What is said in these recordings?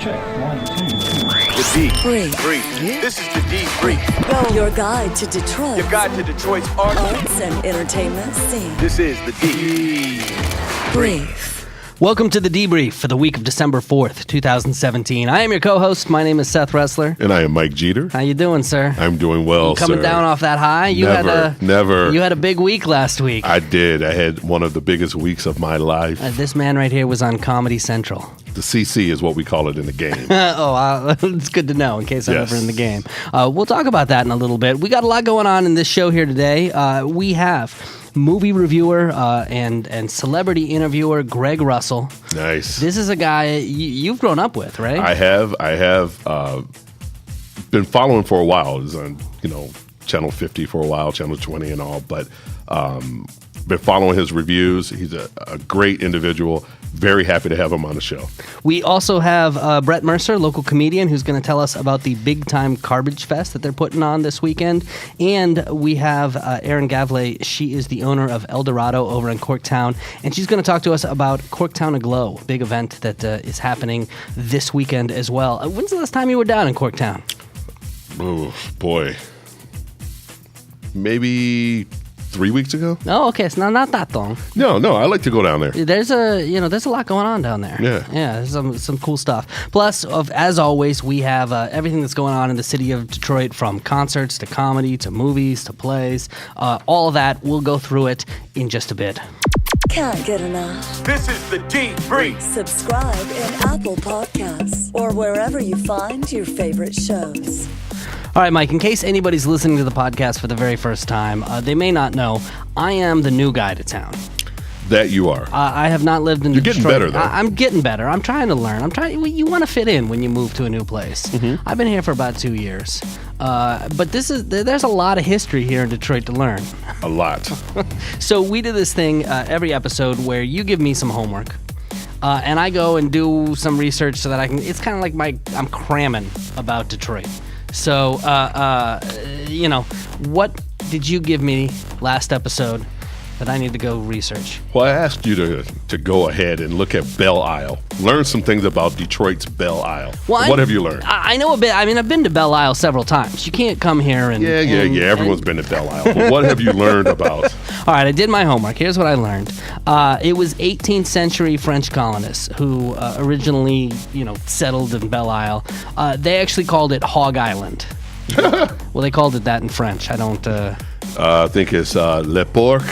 Check. 1, 2, 3. The D. Brief. This is the D Brief. Your guide to Detroit. Your guide to Detroit's arts and entertainment scene. This is the D Brief. Welcome to the debrief for the week of December 4th, 2017. I am your co-host. My name is Seth Ressler. And I am Mike Jeter. How you doing, sir? I'm doing well, Coming sir. down off that high? You Never. You had a big week last week. I did. I had one of the biggest weeks of my life. This man right here was on Comedy Central. The CC is what we call it in the game. It's good to know in case I'm ever in the game. We'll talk about that in a little bit. We got a lot going on in this show here today. We have movie reviewer and celebrity interviewer Greg Russell. Nice. This is a guy you've grown up with, right? I have been following for a while. It was on, Channel 50 for a while, Channel 20 and all, but been following his reviews. He's a great individual. Very happy to have him on the show. We also have Brett Mercer, local comedian, who's going to tell us about the big time Garbage Fest that they're putting on this weekend. And we have Erin Gavley. She is the owner of El Dorado over in Corktown. And she's going to talk to us about Corktown-a-Glow, big event that is happening this weekend as well. When's the last time you were down in Corktown? Oh, boy. Maybe 3 weeks ago. Oh, okay. It's not that long. No, I like to go down there. There's a lot going on down there. Yeah. There's some cool stuff. Plus, as always, we have everything that's going on in the city of Detroit, from concerts to comedy to movies to plays. All of that. We'll go through it in just a bit. Can't get enough. This is the D Brief. Subscribe in Apple Podcasts or wherever you find your favorite shows. All right, Mike, in case anybody's listening to the podcast for the very first time, they may not know, I am the new guy to town. That you are. I have not lived in You're Detroit. getting better, though. You getting better. I'm trying to learn. You want to fit in when you move to a new place. Mm-hmm. I've been here for about 2 years. But there's a lot of history here in Detroit to learn. A lot. So we do this thing every episode where you give me some homework. And I go and do some research so that I can, it's kind of like I'm cramming about Detroit. So, what did you give me last episode that I need to go research? Well, I asked you to go ahead and look at Belle Isle. Learn some things about Detroit's Belle Isle. Well, what have you learned? I know a bit. I mean, I've been to Belle Isle several times. You can't come here and... Yeah. Everyone's been to Belle Isle. But what have you learned about? All right, I did my homework. Here's what I learned. It was 18th century French colonists who originally, settled in Belle Isle. They actually called it Hog Island. Well, they called it that in French. I don't... I think it's Le Porc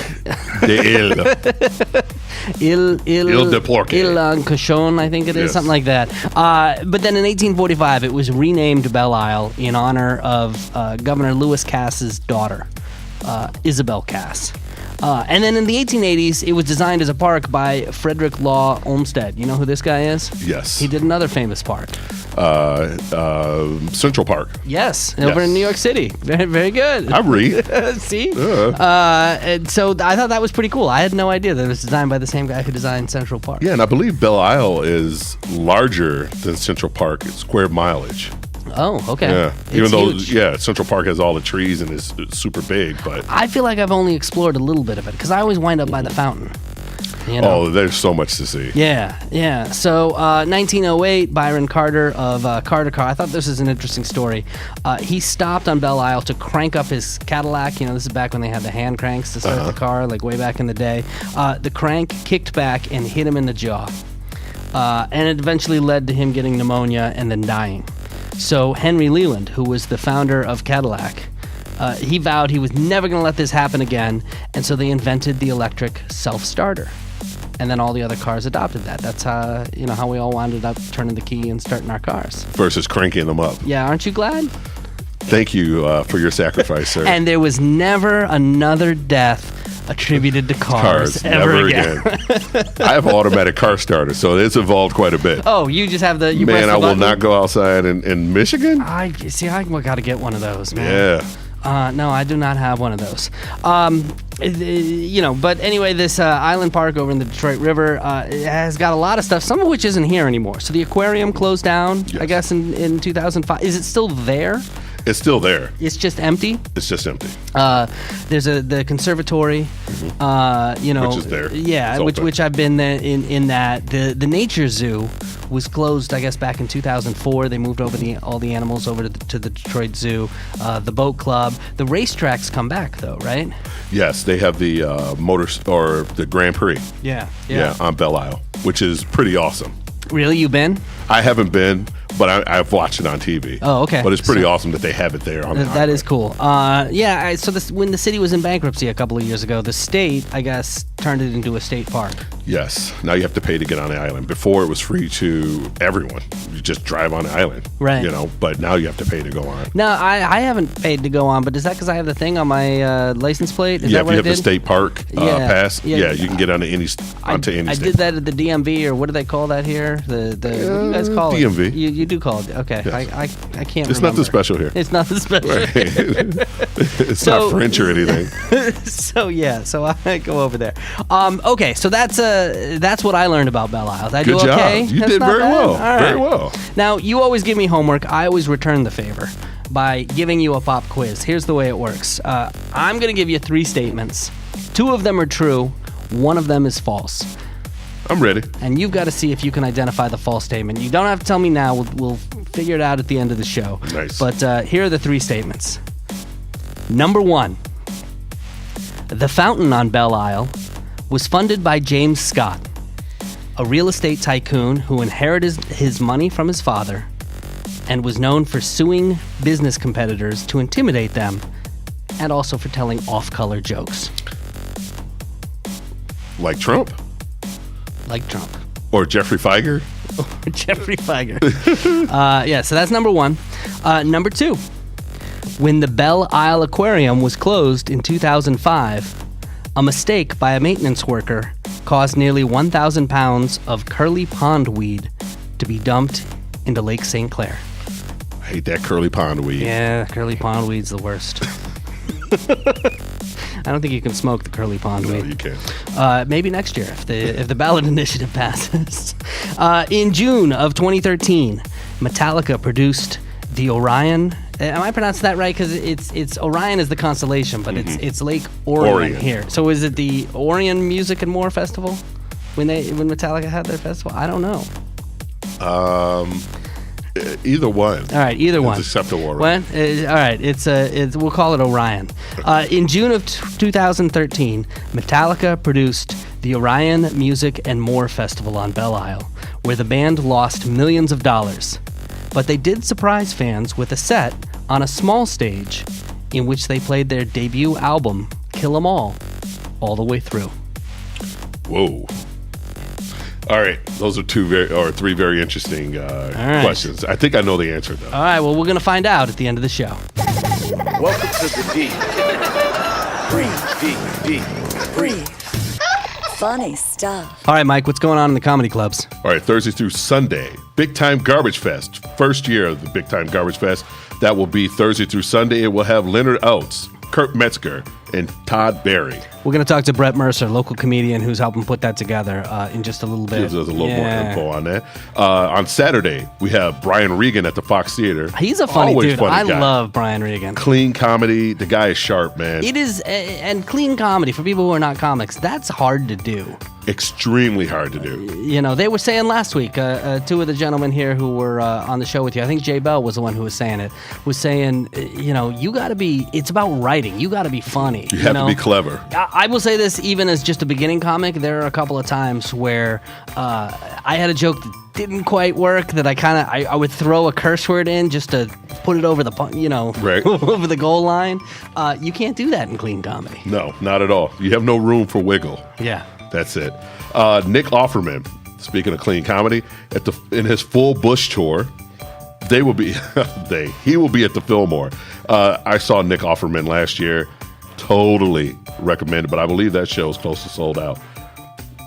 de Ile. Ile de Porc. Ile en Cochon, I think it is, Yes. something like that. But then in 1845, it was renamed Belle Isle in honor of Governor Lewis Cass's daughter, Isabel Cass. And then in the 1880s, it was designed as a park by Frederick Law Olmsted. You know who this guy is? Yes. He did another famous park. Central Park. Yes, over in New York City. Very, very good. I read. See? And so I thought that was pretty cool. I had no idea that it was designed by the same guy who designed Central Park. Yeah, and I believe Belle Isle is larger than Central Park in square mileage. Oh, okay. Yeah, It's even though huge. Central Park has all the trees and is super big, but I feel like I've only explored a little bit of it because I always wind up by the fountain. Oh, there's so much to see. Yeah. So 1908, Byron Carter of Carter Car. I thought this was an interesting story. He stopped on Belle Isle to crank up his Cadillac. This is back when they had the hand cranks to start the car, like way back in the day. The crank kicked back and hit him in the jaw. And it eventually led to him getting pneumonia and then dying. So Henry Leland, who was the founder of Cadillac, he vowed he was never going to let this happen again, and so they invented the electric self-starter. And then all the other cars adopted that. That's how we all wound up turning the key and starting our cars. Versus cranking them up. Yeah, aren't you glad? Thank you for your sacrifice, sir. And there was never another death attributed to cars ever again. I have an automatic car starter, so it's evolved quite a bit. Oh, you just have the... You press man, the I will button? not go outside in Michigan. I got to get one of those, man. Yeah. No, I do not have one of those. But anyway, this island park over in the Detroit River has got a lot of stuff, some of which isn't here anymore. So the aquarium closed down, Yes. I guess, in 2005. Is it still there? It's still there. It's just empty. It's just empty. There's the conservatory, Which is there. Yeah, It's open. which I've been there in that. The nature zoo was closed, I guess, back in 2004. They moved over all the animals over to the Detroit Zoo. The boat club, the racetracks come back though, right? Yes, they have the the Grand Prix. Yeah. On Belle Isle, which is pretty awesome. Really, you been? I haven't been, but I've watched it on TV. Oh, okay. But it's pretty awesome that they have it there. That is cool. When the city was in bankruptcy a couple of years ago, the state, I guess, turned it into a state park. Yes. Now you have to pay to get on the island. Before it was free to everyone. You just drive on the island. Right. But now you have to pay to go on. No, I haven't paid to go on, but is that because I have the thing on my license plate? Is that if what you I have did? the state park pass, Yeah. you can get onto any I state. did that at the DMV, or what do they call that here? What do you guys call DMV. it? You do call it. Okay. Yes. I can't It's remember. nothing special here. It's nothing special. It's not French or anything. So I go over there. Okay, so that's what I learned about Belle Isle. Did I Good do job. okay? You That's did not very bad? well. All right. Very well. Now, you always give me homework. I always return the favor by giving you a pop quiz. Here's the way it works. I'm going to give you 3 statements. 2 of them are true. 1 of them is false. I'm ready. And you've got to see if you can identify the false statement. You don't have to tell me now. We'll figure it out at the end of the show. Nice. But here are the 3 statements. Number 1. The fountain on Belle Isle was funded by James Scott, a real estate tycoon who inherited his money from his father and was known for suing business competitors to intimidate them and also for telling off-color jokes. Like Trump? Like Trump. Or Jeffrey Feiger? Jeffrey Feiger. So that's number 1. Number 2. When the Belle Isle Aquarium was closed in 2005, a mistake by a maintenance worker caused nearly 1,000 pounds of curly pond weed to be dumped into Lake St. Clair. I hate that curly pond weed. Yeah, curly pond weed's the worst. I don't think you can smoke the curly pond No, weed. you can't. Maybe next year if the ballot initiative passes. In June of 2013, Metallica produced the Orion. Am I pronouncing that right? Because it's Orion is the constellation, but it's Lake Orion here. So is it the Orion Music and More Festival when Metallica had their festival? I don't know. Either one. All right, either one. Except Orion. What? All right, we'll call it Orion. In June of 2013, Metallica produced the Orion Music and More Festival on Belle Isle, where the band lost millions of dollars. But they did surprise fans with a set on a small stage in which they played their debut album, Kill 'Em All the way through. Whoa. All right, those are 3 very interesting questions. I think I know the answer, though. All right, well, we're going to find out at the end of the show. Welcome to the D. Breathe. Funny stuff. All right, Mike, what's going on in the comedy clubs? All right, Thursday through Sunday, Big Time Garbage Fest. First year of the Big Time Garbage Fest. That will be Thursday through Sunday. It will have Leonard Oates, Kurt Metzger, and Todd Barry. We're going to talk to Brett Mercer, local comedian who's helping put that together in just a little bit. Gives us a little more info on that. On Saturday, we have Brian Regan at the Fox Theater. He's a funny Always dude. funny I guy. love Brian Regan. Clean comedy. The guy is sharp, man. It is, and clean comedy for people who are not comics, that's hard to do. Extremely hard to do. You know, they were saying last week, 2 of the gentlemen here who were on the show with you, I think Jay Bell was the one who was saying it, was saying, you got to be, it's about writing. You got to be funny. You have to be clever. I will say this, even as just a beginning comic, there are a couple of times where I had a joke that didn't quite work, that I would throw a curse word in just to put it over the, Right. over the goal line. You can't do that in clean comedy. No, not at all. You have no room for wiggle. Yeah. That's it. Nick Offerman, speaking of clean comedy, in his full Bush tour, he will be at the Fillmore. I saw Nick Offerman last year. Totally recommended, but I believe that show is close to sold out.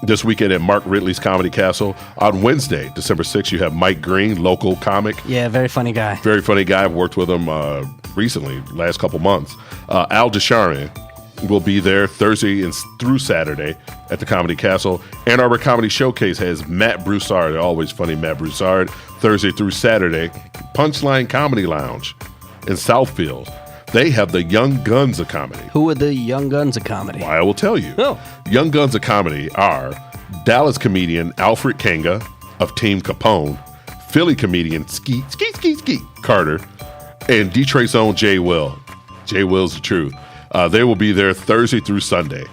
This weekend at Mark Ridley's Comedy Castle. On Wednesday, December 6th, you have Mike Green, local comic. Yeah, very funny guy. Very funny guy. I've worked with him recently, last couple months. Al Desharin will be there Thursday and through Saturday at the Comedy Castle. Ann Arbor Comedy Showcase has Matt Broussard, always funny Matt Broussard, Thursday through Saturday. Punchline Comedy Lounge in Southfield. They have the Young Guns of Comedy. Who are the Young Guns of Comedy? I will tell you. Oh. Young Guns of Comedy are Dallas comedian Alfred Kanga of Team Capone, Philly comedian Skeet Carter, and Detroit's own Jay Will. Jay Will's the truth. They will be there Thursday through Sunday.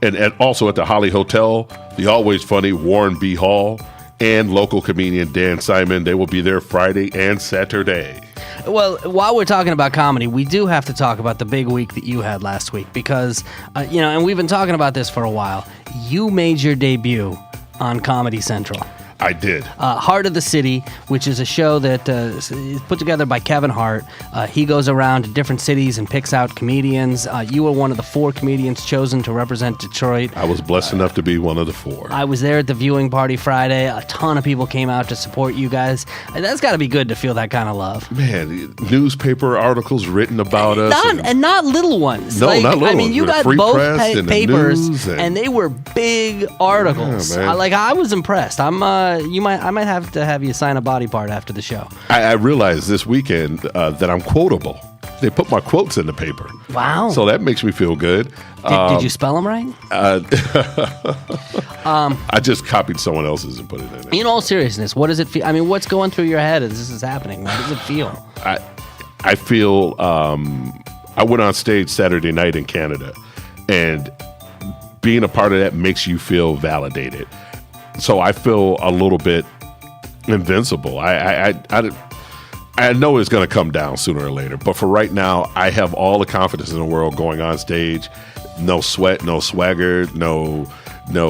And also at the Holly Hotel, the always funny Warren B. Hall and local comedian Dan Simon. They will be there Friday and Saturday. Well, while we're talking about comedy, we do have to talk about the big week that you had last week because, and we've been talking about this for a while. You made your debut on Comedy Central. I did. Heart of the City, which is a show that is put together by Kevin Hart. He goes around to different cities and picks out comedians. You were one of the 4 comedians chosen to represent Detroit. I was blessed enough to be one of the 4. I was there at the viewing party Friday. A ton of people came out to support you guys. That's got to be good to feel that kind of love. Man, newspaper articles written about us. Not little ones. No, not little ones. I mean, you got Free both Press and the papers, News and they were big articles. Yeah, man. I was impressed. I might have to have you sign a body part after the show. I realized this weekend that I'm quotable. They put my quotes in the paper. Wow. So that makes me feel good. Did you spell them right? I just copied someone else's and put it in. In all seriousness, what does it feel? I mean, what's going through your head as this is happening? What does it feel? I feel I went on stage Saturday night in Canada, and being a part of that makes you feel validated. So I feel a little bit invincible. I know it's going to come down sooner or later, but for right now, I have all the confidence in the world going on stage. No sweat, no swagger, no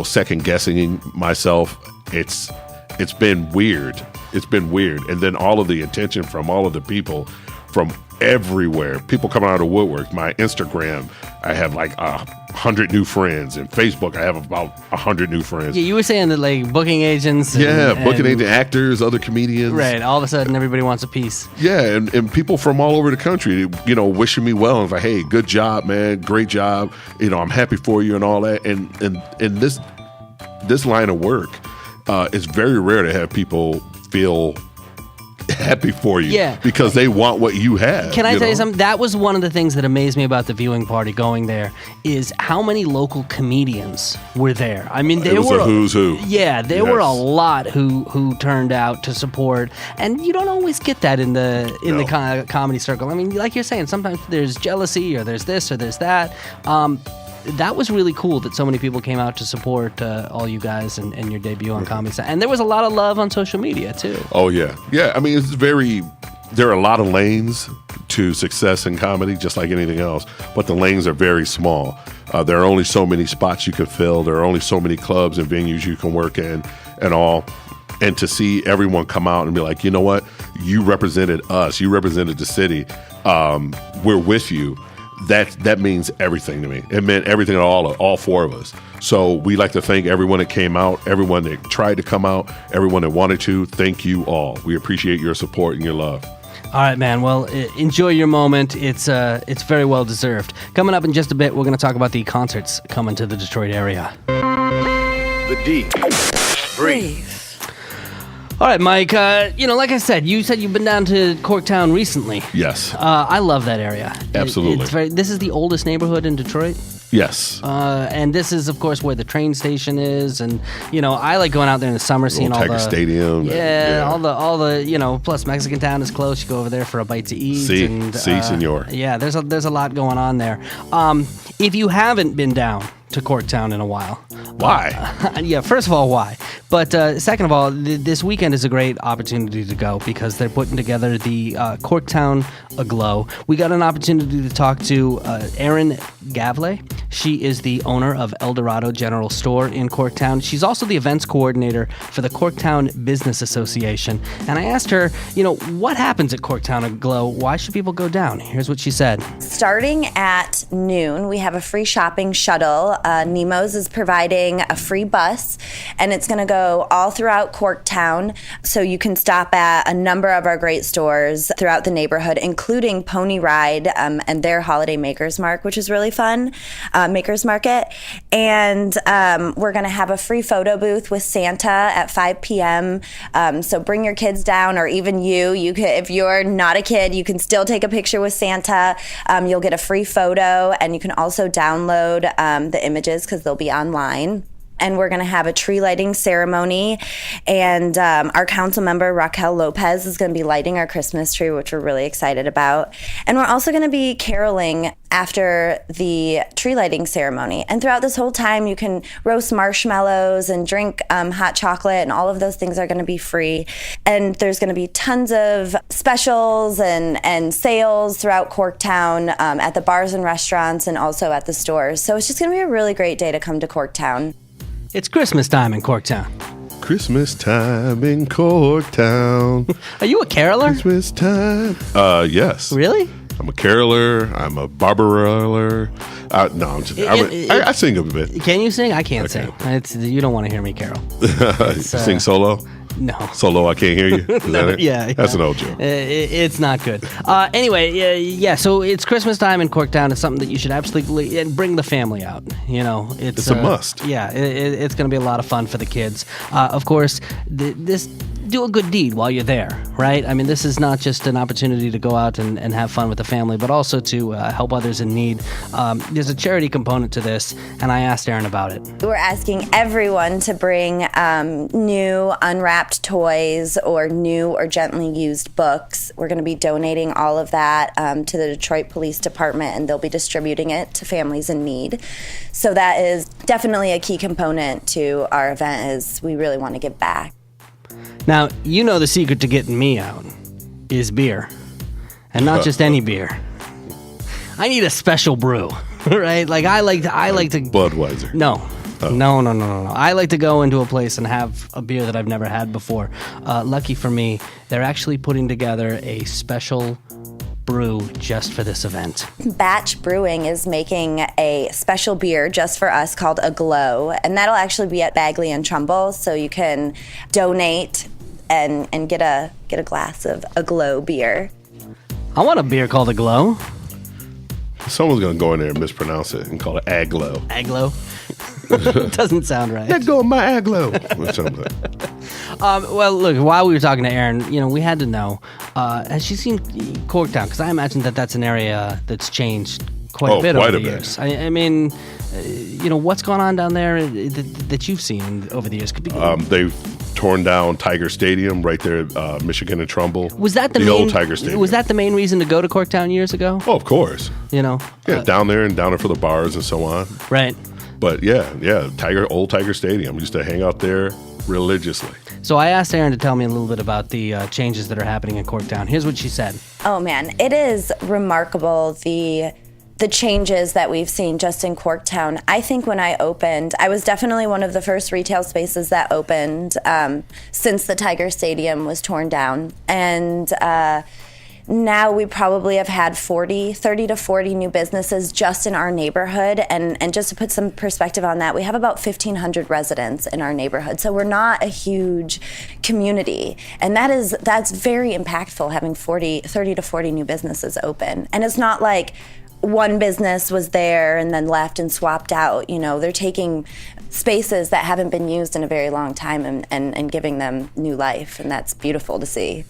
second guessing myself. It's been weird. It's been weird, and then all of the attention from all of the people from everywhere. People coming out of woodwork. My Instagram, I have like 100 new friends, and Facebook, I have about 100 new friends. Yeah, you were saying that like booking agents. Booking agent, actors, other comedians. Right. All of a sudden, everybody wants a piece. Yeah, and people from all over the country, wishing me well and like, hey, good job, man, great job. I'm happy for you and all that. And this line of work, it's very rare to have people feel happy for you because they want what you have. Can I tell you something? That was one of the things that amazed me about the viewing party going there is how many local comedians were there. I mean, it was a who's who. Yeah, there were a lot who turned out to support, and you don't always get that in the comedy circle. I mean, like you're saying, sometimes there's jealousy or there's this or there's that. That was really cool that so many people came out to support all you guys and your debut on Comedy Central. And there was a lot of love on social media, too. Oh, yeah. Yeah, I mean, there are a lot of lanes to success in comedy, just like anything else, but the lanes are very small. There are only so many spots you can fill. There are only so many clubs and venues you can work in and all. And to see everyone come out and be like, you know what? You represented us. You represented the city. We're with you. That means everything to me. It meant everything to all 4 of us. So we like to thank everyone that came out, everyone that tried to come out, everyone that wanted to. Thank you all. We appreciate your support and your love. All right, man. Well, enjoy your moment. It's very well deserved. Coming up in just a bit, we're going to talk about the concerts coming to the Detroit area. The D. Breathe. All right, Mike, like I said, you said you've been down to Corktown recently. Yes. I love that area. Absolutely. This is the oldest neighborhood in Detroit. Yes. And this is, of course, where the train station is. And, I like going out there in the summer, seeing all Tiger Stadium. Yeah, all the, plus Mexican Town is close. You go over there for a bite to eat. Si, senor. Yeah, there's a lot going on there. If you haven't been down to Corktown in a while. Why? Yeah, first of all, why? But second of all, this weekend is a great opportunity to go because they're putting together the Corktown-a-Glow. We got an opportunity to talk to Erin Gavley. She is the owner of El Dorado General Store in Corktown. She's also the events coordinator for the Corktown Business Association. And I asked her, what happens at Corktown-a-Glow? Why should people go down? Here's what she said. Starting at noon, we have a free shopping shuttle Nemo's is providing a free bus, and it's going to go all throughout Corktown. So you can stop at a number of our great stores throughout the neighborhood, including Pony Ride and their Holiday Makers Mark, which is really fun, Makers Market. And we're going to have a free photo booth with Santa at 5 p.m. So bring your kids down, or even you can, if you're not a kid, you can still take a picture with Santa. You'll get a free photo, and you can also download the images because they'll be online. And we're going to have a tree lighting ceremony. And our council member, Raquel Lopez, is going to be lighting our Christmas tree, which we're really excited about. And we're also going to be caroling after the tree lighting ceremony. And throughout this whole time, you can roast marshmallows and drink hot chocolate, and all of those things are going to be free. And there's going to be tons of specials and sales throughout Corktown at the bars and restaurants, and also at the stores. So it's just going to be a really great day to come to Corktown. It's Christmas time in Corktown. Christmas time in Corktown. Are you a caroler? Christmas time. Yes. Really? I'm a caroler. I'm a barbaroler. No, I'm just. I sing a bit. Can you sing? I can't sing. You don't want to hear me carol. Sing solo? No. Solo, I can't hear you? Is that it? Yeah. That's an old joke. It's not good. Anyway, yeah, so it's Christmas time in Corktown. It's something that you should absolutely and bring the family out. You know, it's a must. Yeah, it's going to be a lot of fun for the kids. Of course, do a good deed while you're there, right? I mean, this is not just an opportunity to go out and have fun with the family, but also to help others in need. There's a charity component to this, and I asked Erin about it. We're asking everyone to bring new unwrapped toys or new or gently used books. We're going to be donating all of that to the Detroit Police Department, and they'll be distributing it to families in need. So that is definitely a key component to our event, is we really want to give back. Now, you know the secret to getting me out is beer. And not just any beer. I need a special brew, right? Like I like to Budweiser. No. No. I like to go into a place and have a beer that I've never had before. Lucky for me, they're actually putting together a special brew just for this event. Batch Brewing is making a special beer just for us called A-Glow, and that'll actually be at Bagley and Trumbull, so you can donate and get a glass of A-Glow beer. I want a beer called A-Glow. Someone's going to go in there and mispronounce it and call it Aglow. Aglow? Doesn't sound right. Let go of my Aglow. Well, look, while we were talking to Erin, we had to know, has she seen Corktown? Because I imagine that's an area that's changed quite a bit over the years. I mean, what's gone on down there that you've seen over the years? They've torn down Tiger Stadium right there, Michigan and Trumbull. Was that the old Tiger Stadium? Was that the main reason to go to Corktown years ago? Oh, of course. Yeah, down there for the bars and so on. Right. But old Tiger Stadium. Used to hang out there religiously. So I asked Erin to tell me a little bit about the changes that are happening in Corktown. Here's what she said. Oh man, it is remarkable the changes that we've seen just in Corktown. I think when I opened, I was definitely one of the first retail spaces that opened since the Tiger Stadium was torn down. And now we probably have had 30 to 40 new businesses just in our neighborhood. And just to put some perspective on that, we have about 1,500 residents in our neighborhood. So we're not a huge community. And that's very impactful, having 30 to 40 new businesses open. And it's not like one business was there and then left and swapped out. They're taking spaces that haven't been used in a very long time and giving them new life. And that's beautiful to see.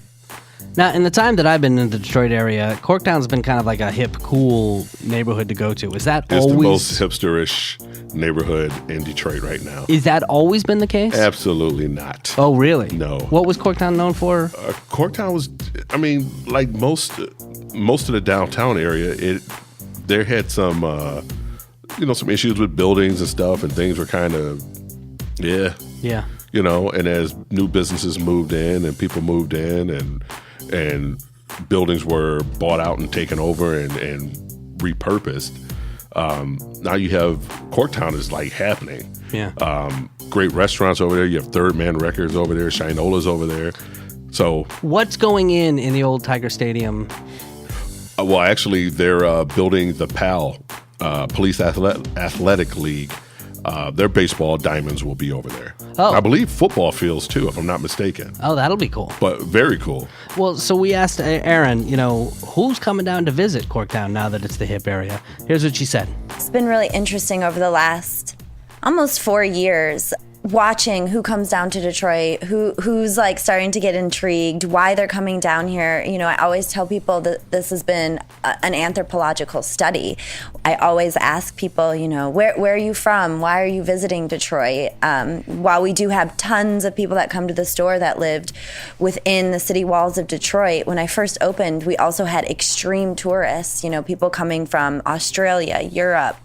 Now, in the time that I've been in the Detroit area, Corktown's been kind of like a hip, cool neighborhood to go to. Is that it's always the most hipsterish neighborhood in Detroit right now? Is that always been the case? Absolutely not. Oh, really? No. What was Corktown known for? Corktown was, like most of the downtown area, there had some, some issues with buildings and stuff, and things were kind of, yeah. And as new businesses moved in and people moved in and buildings were bought out and taken over and repurposed, now you have Corktown is like happening. Yeah. Great restaurants over there. You have Third Man Records over there. Shinola's over there. So what's going in the old Tiger Stadium? Well, actually, they're building the PAL, Police Athletic League, their baseball diamonds will be over there. Oh. I believe football fields too, if I'm not mistaken. Oh, that'll be cool. But very cool. Well, so we asked Erin, who's coming down to visit Corktown now that it's the hip area? Here's what she said. It's been really interesting over the last almost 4 years, watching who comes down to Detroit, who's like starting to get intrigued, why they're coming down here. I always tell people that this has been an anthropological study. I always ask people, where are you from? Why are you visiting Detroit? While we do have tons of people that come to the store that lived within the city walls of Detroit, when I first opened, we also had extreme tourists, people coming from Australia, Europe.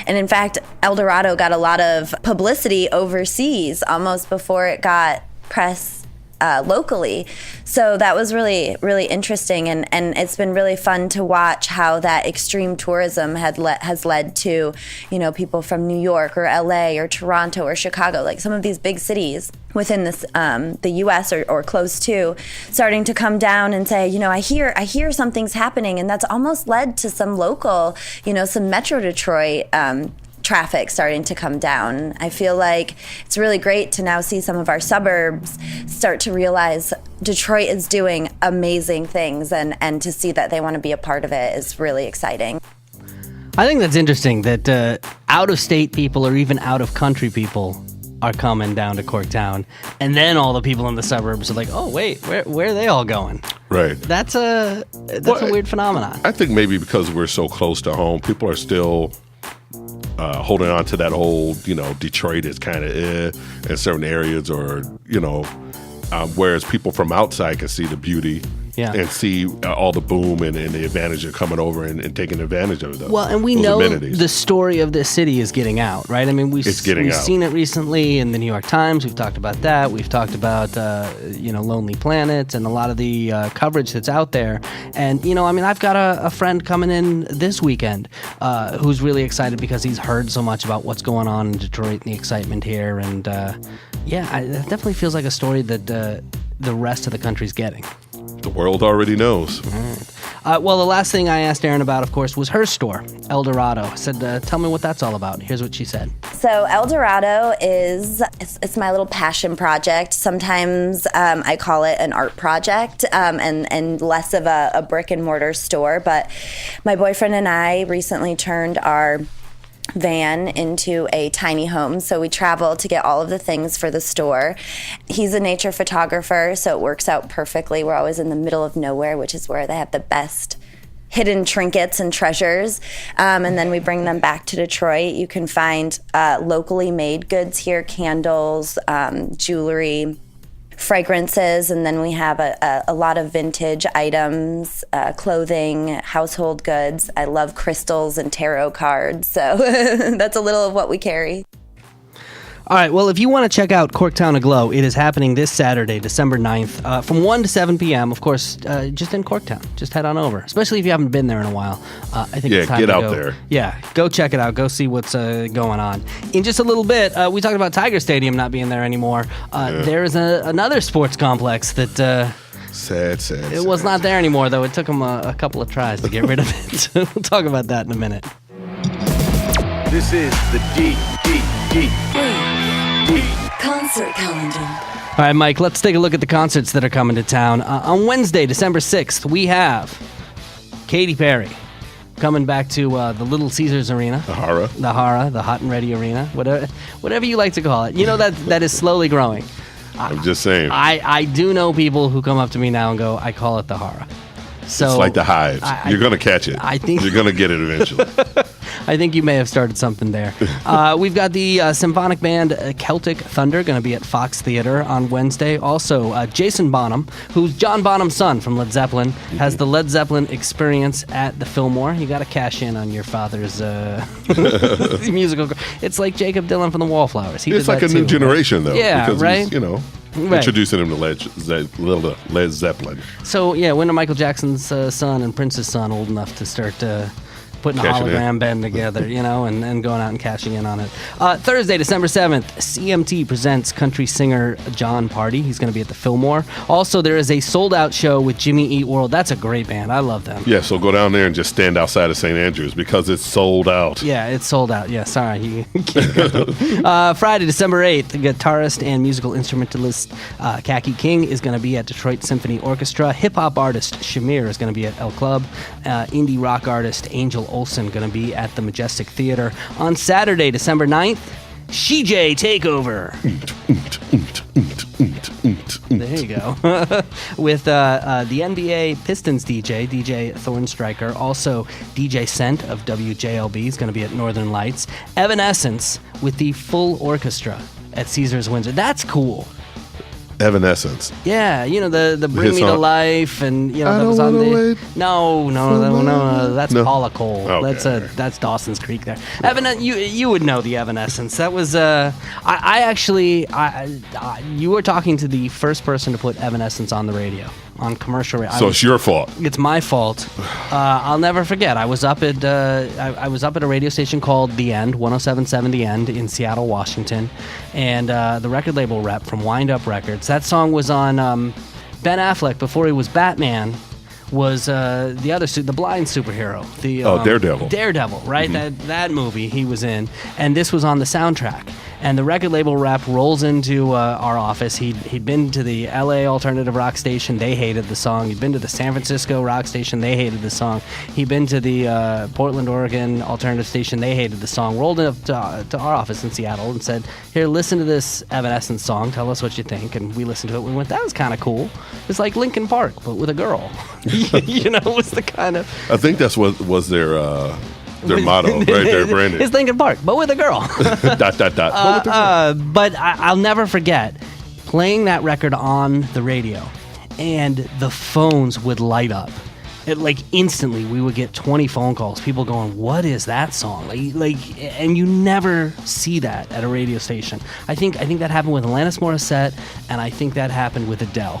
And in fact, El Dorado got a lot of publicity overseas almost before it got press locally. So that was really, really interesting. And it's been really fun to watch how that extreme tourism has led to, people from New York or LA or Toronto or Chicago, like some of these big cities within this, the U.S. or close to, starting to come down and say, I hear something's happening, and that's almost led to some local, some Metro Detroit traffic starting to come down. I feel like it's really great to now see some of our suburbs start to realize Detroit is doing amazing things, and to see that they want to be a part of it is really exciting. I think that's interesting that out-of-state people or even out-of-country people are coming down to Corktown, and then all the people in the suburbs are like, oh wait, where are they all going? Right. That's a weird phenomenon. I think maybe because we're so close to home, people are still holding on to that old, Detroit is kind of in certain areas, or whereas people from outside can see the beauty. Yeah. And see all the boom and the advantage of coming over and taking advantage of those. Well, and we know amenities. The story of this city is getting out, right? I mean, we've seen it recently in the New York Times. We've talked about that. We've talked about, Lonely Planet and a lot of the coverage that's out there. And, I've got a friend coming in this weekend who's really excited because he's heard so much about what's going on in Detroit and the excitement here. And, it definitely feels like a story that the rest of the country's getting. The world already knows. Well, the last thing I asked Erin about, of course, was her store, El Dorado. I said, tell me what that's all about. Here's what she said. So El Dorado it's my little passion project. Sometimes I call it an art project and less of a brick and mortar store. But my boyfriend and I recently turned our van into a tiny home, so we travel to get all of the things for the store. He's a nature photographer, so it works out perfectly. We're always in the middle of nowhere, which is where they have the best hidden trinkets and treasures, and then we bring them back to Detroit. You can find locally made goods here, candles, jewelry, fragrances, and then we have a lot of vintage items, clothing, household goods. I love crystals and tarot cards, so that's a little of what we carry. All right, well, if you want to check out Corktown-a-Glow, it is happening this Saturday, December 9th, from 1 to 7 p.m., of course, just in Corktown. Just head on over, especially if you haven't been there in a while. I think it's time get to out go. there. Yeah, go check it out. Go see what's going on. In just a little bit, we talked about Tiger Stadium not being there anymore. There is another sports complex that... Sad. It was not there anymore, though. It took them a couple of tries to get rid of it. We'll talk about that in a minute. This is the D. Concert calendar. All right, Mike, let's take a look at the concerts that are coming to town. On Wednesday, December 6th, we have Katy Perry coming back to the Little Caesars Arena. The Hara, the Hot and Ready Arena, whatever you like to call it. That is slowly growing. I'm just saying. I do know people who come up to me now and go, I call it the Hara. So it's like the Hives. You're going to catch it. I think you're going to get it eventually. I think you may have started something there. We've got the symphonic band Celtic Thunder going to be at Fox Theater on Wednesday. Also, Jason Bonham, who's John Bonham's son from Led Zeppelin, has the Led Zeppelin Experience at the Fillmore. You got to cash in on your father's musical. It's like Jacob Dylan from the Wallflowers. It's like a new generation, though. Yeah, because right? He's, introducing him to Led Zeppelin. So, yeah, when are Michael Jackson's son and Prince's son old enough to start putting Cashing a in. hologram band together, and going out and cashing in on it. Thursday, December 7th, CMT presents country singer John Party. He's going to be at the Fillmore. Also, there is a sold-out show with Jimmy Eat World. That's a great band. I love them. Yeah, so go down there and just stand outside of St. Andrews because it's sold out. Yeah, it's sold out. Yeah, sorry. You can't go. Friday, December 8th, the guitarist and musical instrumentalist Khaki King is going to be at Detroit Symphony Orchestra. Hip-hop artist Shamir is going to be at El Club. Indie rock artist Angel Olsen going to be at the Majestic Theater. On Saturday, December 9th, CJ Takeover. There you go. With the NBA Pistons DJ Thornstriker. Also, DJ Scent of WJLB is going to be at Northern Lights. Evanescence with the full orchestra at Caesars Windsor. That's cool. Evanescence. Yeah, the Bring His Me to song. Life, and I that was don't on wanna the. wait No, that's No. Paula Cole. Okay. That's Dawson's Creek there. You would know the Evanescence. That was you were talking to the first person to put Evanescence on the radio, on commercial radio. So it's your fault. It's my fault. I'll never forget. I was up at a radio station called The End, 107.7 The End in Seattle, Washington, and the record label rep from Wind Up Records. That song was on Ben Affleck before he was Batman. Was the blind superhero, Daredevil. Daredevil, right? That movie he was in, and this was on the soundtrack. And the record label rep rolls into our office. He'd been to the LA alternative rock station. They hated the song. He'd been to the San Francisco rock station. They hated the song. He'd been to the Portland, Oregon alternative station. They hated the song. Rolled up to our office in Seattle and said, "Here, listen to this Evanescence song. Tell us what you think." And we listened to it. We went, "That was kind of cool. It's like Linkin Park, but with a girl." It was the kind of. I think that's what was their motto, right there, Brandon. It's Linkin Park, but with a girl. ... But I'll never forget playing that record on the radio, and the phones would light up. Instantly, we would get 20 phone calls. People going, "What is that song?" And you never see that at a radio station. I think that happened with Alanis Morissette, and I think that happened with Adele.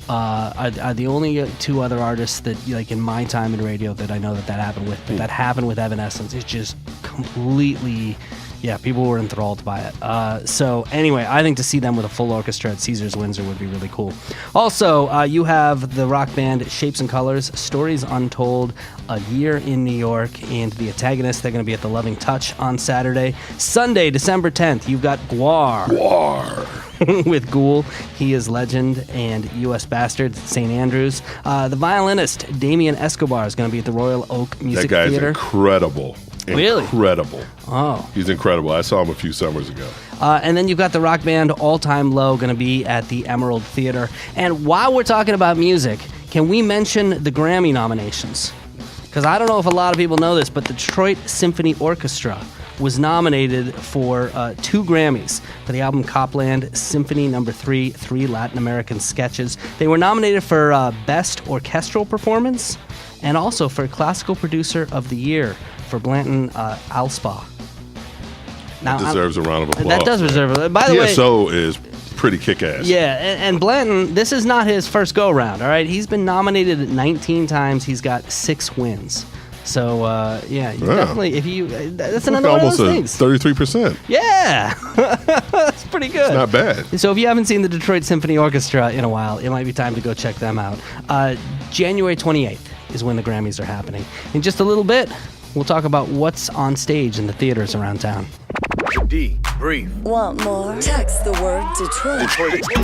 Are the only two other artists that, in my time in radio, that I know that happened with. But that happened with Evanescence. It's just completely, people were enthralled by it. So anyway, I think to see them with a full orchestra at Caesars Windsor would be really cool. Also, you have the rock band Shapes and Colors, Stories Untold, A Year in New York, and the Antagonists. They're going to be at the Loving Touch on Saturday. Sunday, December 10th, you've got Gwar. With Ghoul, He Is Legend, and U.S. Bastard, St. Andrews. The violinist Damien Escobar is going to be at the Royal Oak Music That guy's Theater. incredible. Really? Incredible. Oh. He's incredible. I saw him a few summers ago. And then you've got the rock band All Time Low going to be at the Emerald Theater. And while we're talking about music, can we mention the Grammy nominations? Because I don't know if a lot of people know this, but the Detroit Symphony Orchestra was nominated for 2 Grammys for the album Copland Symphony No. 3, 3 Latin American Sketches. They were nominated for Best Orchestral Performance and also for Classical Producer of the Year for Blanton Alspaugh. Now, Deserves a round of applause. That does deserve it. By the way, TSO is pretty kick-ass. yeah, and Blanton, this is not his first go-round, all right? He's been nominated 19 times. He's got 6 wins. So, definitely, that's another one of Almost those things. 33%. Yeah, that's pretty good. It's not bad. So if you haven't seen the Detroit Symphony Orchestra in a while, it might be time to go check them out. January 28th is when the Grammys are happening. In just a little bit, we'll talk about what's on stage in the theaters around town. Brief. Want more? Text the word Detroit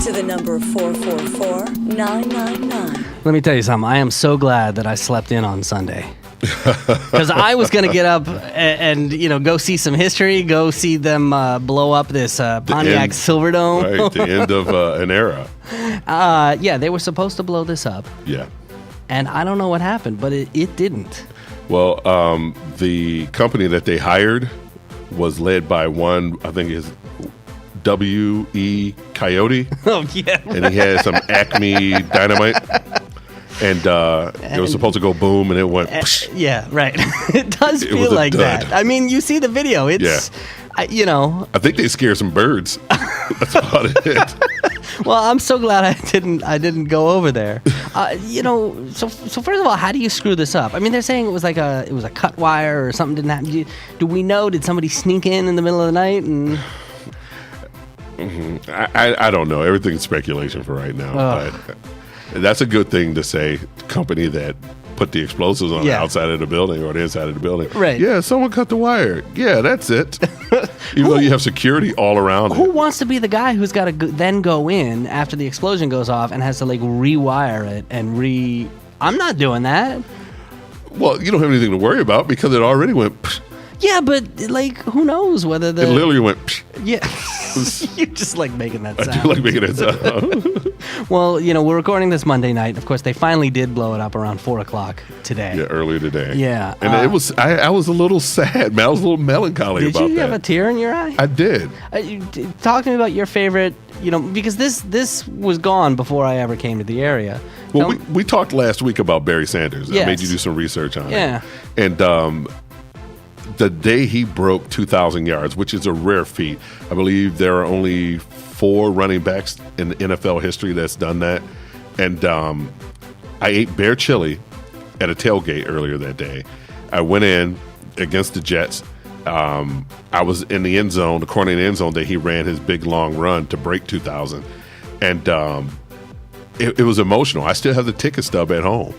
to the number 444-999. Let me tell you something. I am so glad that I slept in on Sunday. Because I was going to get up and go see some history, go see them blow up this Pontiac Silverdome. Right, the end of an era. They were supposed to blow this up. Yeah. And I don't know what happened, but it didn't. Well, the company that they hired was led by one, I think is W.E. Coyote. Oh, yeah. And he had some Acme dynamite. And it was supposed to go boom, and it went. Yeah, right. It does It feel was a like dud. that. I mean, you see the video. It's, I think they scared some birds. That's about it. Well, I'm so glad I didn't go over there. So first of all, how do you screw this up? I mean, they're saying it was a cut wire or something didn't happen. Do we know? Did somebody sneak in the middle of the night? And I don't know. Everything's speculation for right now. But that's a good thing to say. Company that put the explosives on the outside of the building or the inside of the building. Right. Yeah, someone cut the wire. Yeah, that's it. Even though you have security all around who it. wants to be the guy who's got to then go in after the explosion goes off and has to rewire it and I'm not doing that. Well, you don't have anything to worry about because it already went. Psh. Yeah, but who knows whether It literally went. Psh. Yeah. You just like making that sound. I do like making that sound. Well, we're recording this Monday night. Of course, they finally did blow it up around 4:00 today. Yeah, earlier today. Yeah. And it was. I was a little sad, man. I was a little melancholy about that. Did you have a tear in your eye? I did. Talk to me about your favorite. Because this was gone before I ever came to the area. Well, we talked last week about Barry Sanders. Yes. I made you do some research on it. Yeah. And the day he broke 2,000 yards, which is a rare feat. I believe there are only 4 running backs in the NFL history that's done that. And I ate bear chili at a tailgate earlier that day. I went in against the Jets. I was in the end zone, the corner of the end zone that he ran his big long run to break 2,000. And it was emotional. I still have the ticket stub at home.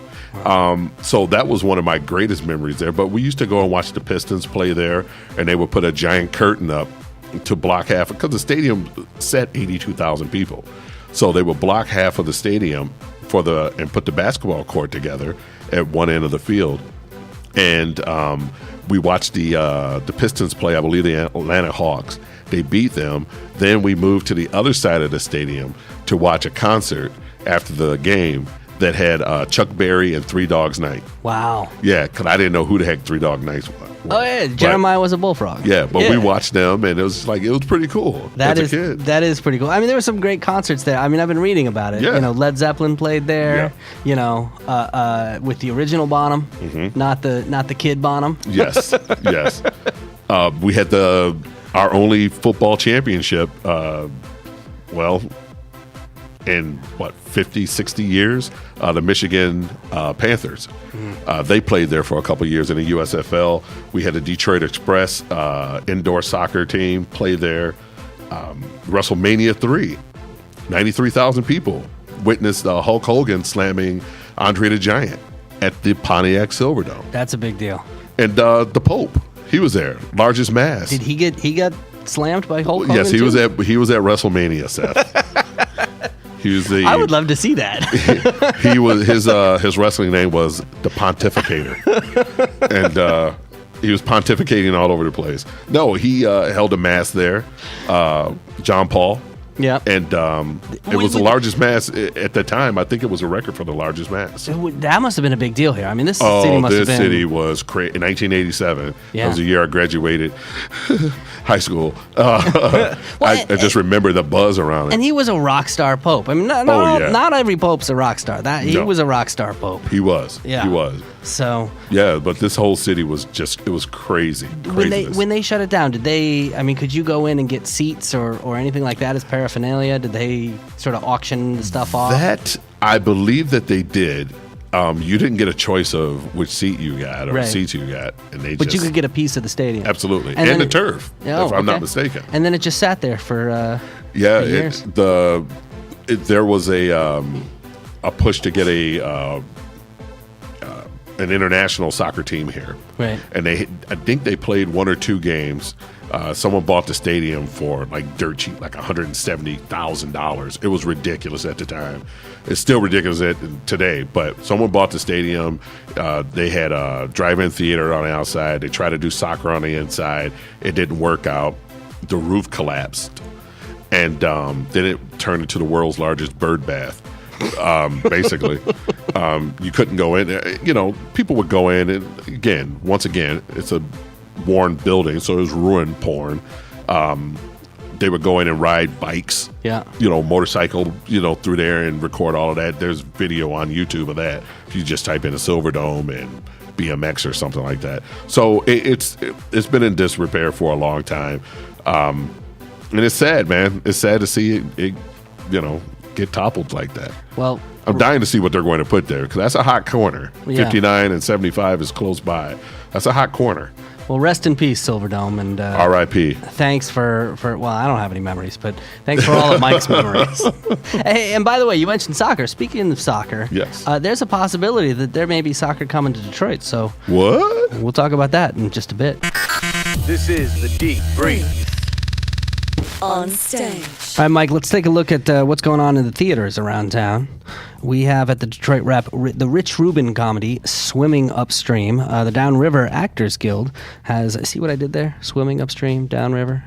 So that was one of my greatest memories there. But we used to go and watch the Pistons play there, and they would put a giant curtain up to block half, because the stadium set 82,000 people. So they would block half of the stadium and put the basketball court together at one end of the field. And we watched the Pistons play, I believe, the Atlanta Hawks. They beat them. Then we moved to the other side of the stadium to watch a concert after the game that had Chuck Berry and Three Dogs Night. Wow. Yeah, because I didn't know who the heck Three Dog Nights was. Oh, yeah. Jeremiah was a bullfrog. Yeah, but we watched them, and it was pretty cool as a kid. That is pretty cool. I mean, there were some great concerts there. I mean, I've been reading about it. Yeah. Led Zeppelin played there. Yeah. With the original Bonham, not the kid Bonham. Yes, yes. We had our only football championship, in 50, 60 years, the Michigan Panthers. They played there for a couple years in the USFL. We had the Detroit Express indoor soccer team play there. WrestleMania 3, 93,000 people witnessed Hulk Hogan slamming Andre the Giant at the Pontiac Silverdome. That's a big deal. And the Pope, he was there, largest mass. Did he get slammed by Hulk Hogan? Yes, he was at WrestleMania, Seth. I would love to see that. He was his wrestling name was the Pontificator, and he was pontificating all over the place. No, he held a mass there, John Paul. Yeah, and it was the largest mass at the time. I think it was a record for the largest mass. That must have been a big deal here. I mean, this city must have been. This city was crazy. In 1987, that was the year I graduated high school. I just remember the buzz around it. And he was a rock star pope. I mean, not every pope's a rock star. He was a rock star pope. He was. Yeah. He was. So. Yeah, but this whole city was it was crazy. When they shut it down, could you go in and get seats or anything like that as paraphernalia? Did they sort of auction the stuff off? That, I believe that they did. You didn't get a choice of which seat you got or seats you got, but you could get a piece of the stadium. Absolutely, and the turf, if I'm not mistaken. And then it just sat there for years. There was a push to get an international soccer team here, right? And I think they played 1 or 2 games. Someone bought the stadium for dirt cheap, $170,000. It was ridiculous at the time. It's still ridiculous today, but someone bought the stadium. They had a drive-in theater on the outside. They tried to do soccer on the inside. It didn't work out. The roof collapsed, and then it turned into the world's largest bird bath. Basically, you couldn't go in. People would go in, and once again, it's a worn building, so it was ruin porn. They would go in and ride bikes, motorcycle, through there and record all of that. There's video on YouTube of that. If you just type in a Silverdome and BMX or something like that. So it's been in disrepair for a long time, and it's sad, man. It's sad to see it get toppled like that. Well, I'm dying to see what they're going to put there because that's a hot corner. Yeah. 59 and 75 is close by. That's a hot corner. well, rest in peace, Silverdome, and R.I.P. Thanks for well, I don't have any memories, but thanks for all of Mike's memories. Hey, and by the way, you mentioned soccer. Speaking of soccer, Yes. There's a possibility that there may be soccer coming to Detroit. So What? we'll talk about that in just a bit. This is the Deep Brief. On stage. All right, Mike, let's take a look at what's going on in the theaters around town. We have at the Detroit Rep the Rich Rubin comedy, Swimming Upstream. The Downriver Actors Guild has, see what I did there? Swimming Upstream, Downriver.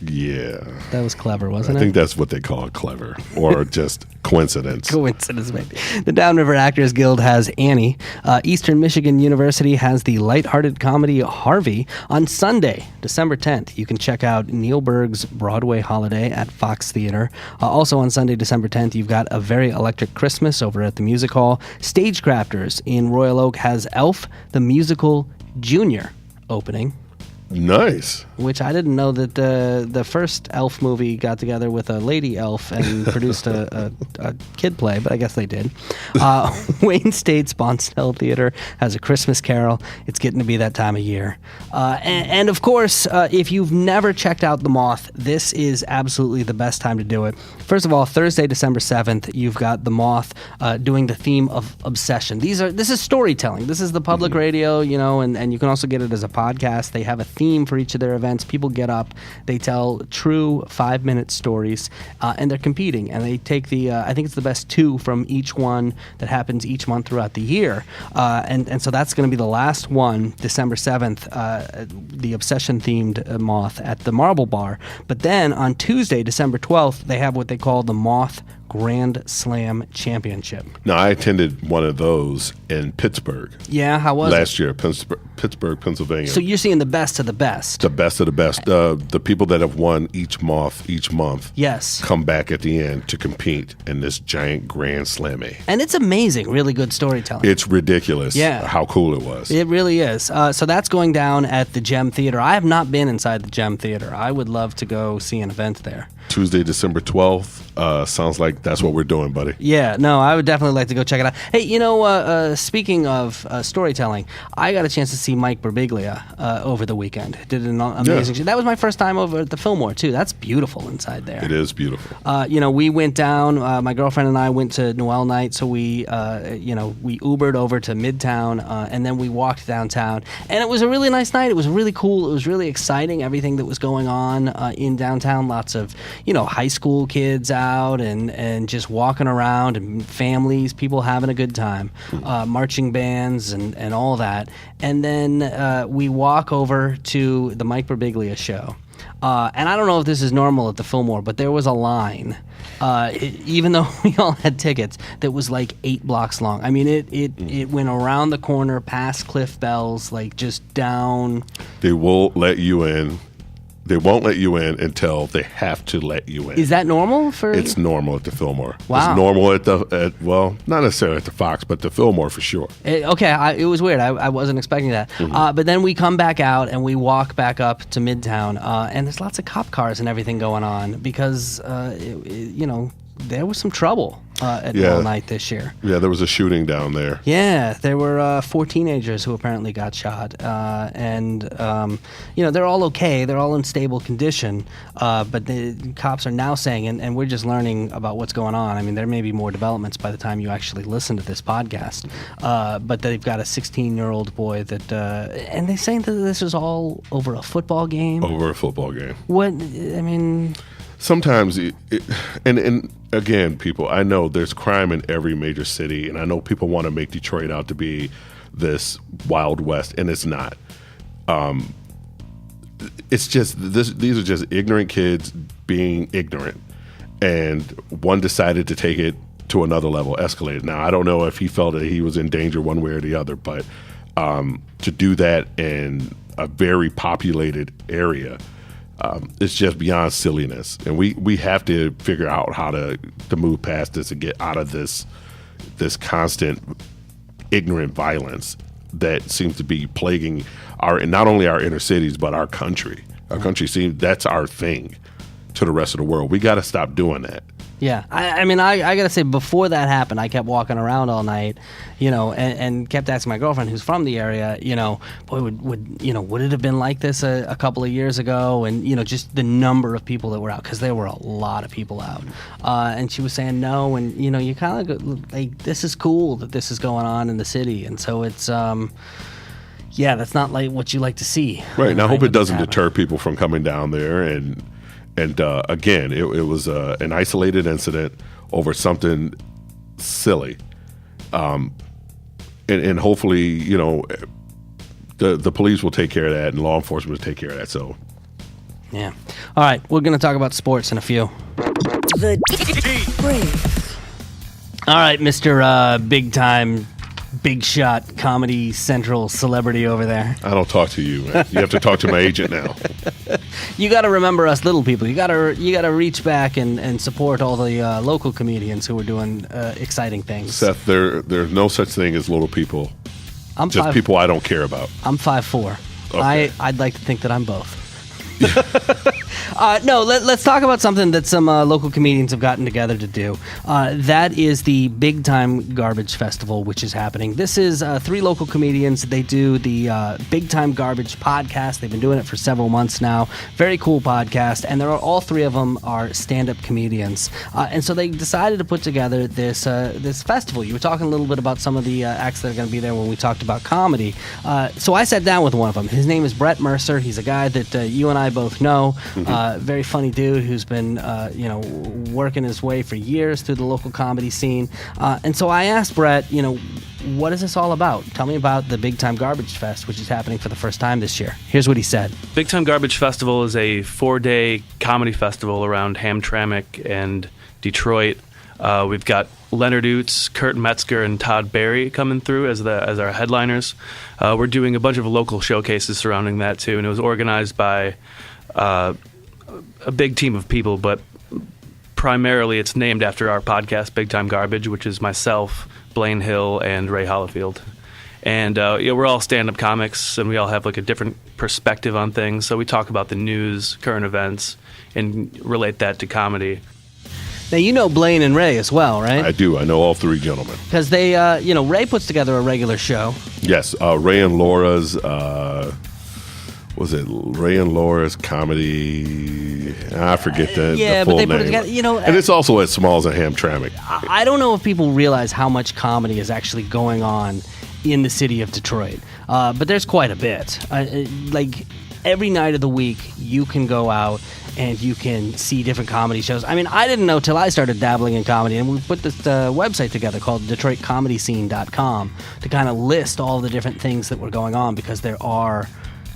Yeah. That was clever, wasn't I it? think that's what they call it, clever, or just coincidence. Coincidence, maybe. The Downriver Actors Guild has Annie. Eastern Michigan University has the lighthearted comedy Harvey. On Sunday, December 10th, you can check out Neil Berg's Broadway Holiday at Fox Theater. Also on Sunday, December 10th, you've got A Very Electric Christmas over at the Music Hall. Stagecrafters in Royal Oak has Elf, the Musical Junior opening. Nice. Which I didn't know that the first Elf movie got together with a lady elf and produced a kid play, but I guess they did. Wayne State's Bonstell Theater has A Christmas Carol. It's getting to be that time of year. And of course, if you've never checked out The Moth, this is absolutely the best time to do it. First of all, Thursday, December 7th, you've got The Moth doing the theme of obsession. This is storytelling. This is the public radio, and you can also get it as a podcast. They have a theme for each of their events. People get up, they tell true 5-minute stories, and they're competing. And they take I think it's the best 2 from each one that happens each month throughout the year. And so that's going to be the last one, December 7th, the obsession-themed Moth at the Marble Bar. But then on Tuesday, December 12th, they have what they call the Moth Grand Slam Championship. Now, I attended one of those in Pittsburgh. Yeah, how was it? Last year, Pittsburgh, Pennsylvania. So you're seeing the best of the best. The best of the best. The people that have won each month Yes. come back at the end to compete in this giant Grand Slammy. And it's amazing, really good storytelling. It's ridiculous how cool it was. It really is. So that's going down at the Gem Theater. I have not been inside the Gem Theater. I would love to go see an event there. Tuesday, December 12th. Sounds like that's what we're doing, buddy. Yeah, no, I would definitely like to go check it out. Hey, speaking of storytelling, I got a chance to see Mike Birbiglia over the weekend. Did an amazing show. That was my first time over at the Fillmore, too. That's beautiful inside there. It is beautiful. We went down, my girlfriend and I went to Noel night, so we Ubered over to Midtown, and then we walked downtown. And it was a really nice night. It was really cool. It was really exciting, everything that was going on in downtown. Lots of, high school kids out and just walking around, and families, people having a good time, marching bands and all that. And then we walk over to the Mike Birbiglia show. And I don't know if this is normal at the Fillmore, but there was a line, even though we all had tickets, that was like 8 blocks long. I mean, it went around the corner, past Cliff Bell's, like just down. They won't let you in. They won't let you in until they have to let you in. Is that normal for? It's normal at the Fillmore. Wow. It's normal at not necessarily at the Fox, but the Fillmore for sure. It was weird. I wasn't expecting that. But then we come back out and we walk back up to Midtown, and there's lots of cop cars and everything going on because there was some trouble at Noel night this year. Yeah, there was a shooting down there. Yeah, there were 4 teenagers who apparently got shot, and they're all okay. They're all in stable condition, but the cops are now saying, and we're just learning about what's going on. I mean, there may be more developments by the time you actually listen to this podcast, but they've got a 16-year-old boy that, and they're saying that this was all over a football game. Over a football game. What, I mean... Sometimes, and again, people, I know there's crime in every major city, and I know people want to make Detroit out to be this Wild West, and it's not. It's just these are just ignorant kids being ignorant, and one decided to take it to another level, escalated. Now, I don't know if he felt that he was in danger one way or the other, but to do that in a very populated area. It's just beyond silliness, and we have to figure out how to move past this and get out of this constant ignorant violence that seems to be plaguing not only our inner cities but our country. Our country seems that's our thing. to the rest of the world. We got to stop doing that. Yeah, I mean, I got to say, before that happened, I kept walking around all night, and kept asking my girlfriend, who's from the area, boy, would it have been like this a couple of years ago? And, just the number of people that were out, because there were a lot of people out. And she was saying no, and, you kind of go, like, this is cool that this is going on in the city. And so it's, that's not like what you like to see. Right, and I hope it doesn't deter people from coming down there. And again, it was an isolated incident over something silly, and hopefully, the police will take care of that, and law enforcement will take care of that. So, yeah. All right, we're going to talk about sports in a few. The Deep Brief. All right, Mr. Big Time, Big Shot, Comedy Central celebrity over there. I don't talk to you, man. You have to talk to my agent now. You got to remember us little people. You got to reach back and support all the local comedians who are doing exciting things. Seth, there's no such thing as little people. People I don't care about. I'm 5'4". Okay. I'd like to think that I'm both. No, let's talk about something that some local comedians have gotten together to do. That is the Big Time Garbage Festival, which is happening. This is 3 local comedians. They do the Big Time Garbage podcast. They've been doing it for several months now. Very cool podcast. And all 3 of them are stand-up comedians. And so they decided to put together this festival. You were talking a little bit about some of the acts that are going to be there when we talked about comedy. So I sat down with one of them. His name is Brett Mercer. He's a guy that you and I both know. Very funny dude who's been working his way for years through the local comedy scene. And so I asked Brett, what is this all about? Tell me about the Big Time Garbage Fest, which is happening for the first time this year. Here's what he said. Big Time Garbage Festival is a 4-day comedy festival around Hamtramck and Detroit. We've got Leonard Oots, Kurt Metzger, and Todd Barry coming through as our headliners. We're doing a bunch of local showcases surrounding that too, and it was organized by a big team of people, but primarily it's named after our podcast, Big Time Garbage, which is myself, Blaine Hill, and Ray Hollifield. And we're all stand-up comics, and we all have like a different perspective on things. So we talk about the news, current events, and relate that to comedy. Now, you know Blaine and Ray as well, right? I do. I know all 3 gentlemen. Because they, Ray puts together a regular show. Yes, Ray and Laura's... was it Ray and Laura's comedy? I forget the full but they name. put it together, and it's also at Smalls and Hamtramck. I don't know if people realize how much comedy is actually going on in the city of Detroit, but there's quite a bit. Like every night of the week, you can go out and you can see different comedy shows. I mean, I didn't know till I started dabbling in comedy, and we put this website together called DetroitComedyScene.com to kind of list all the different things that were going on, because there are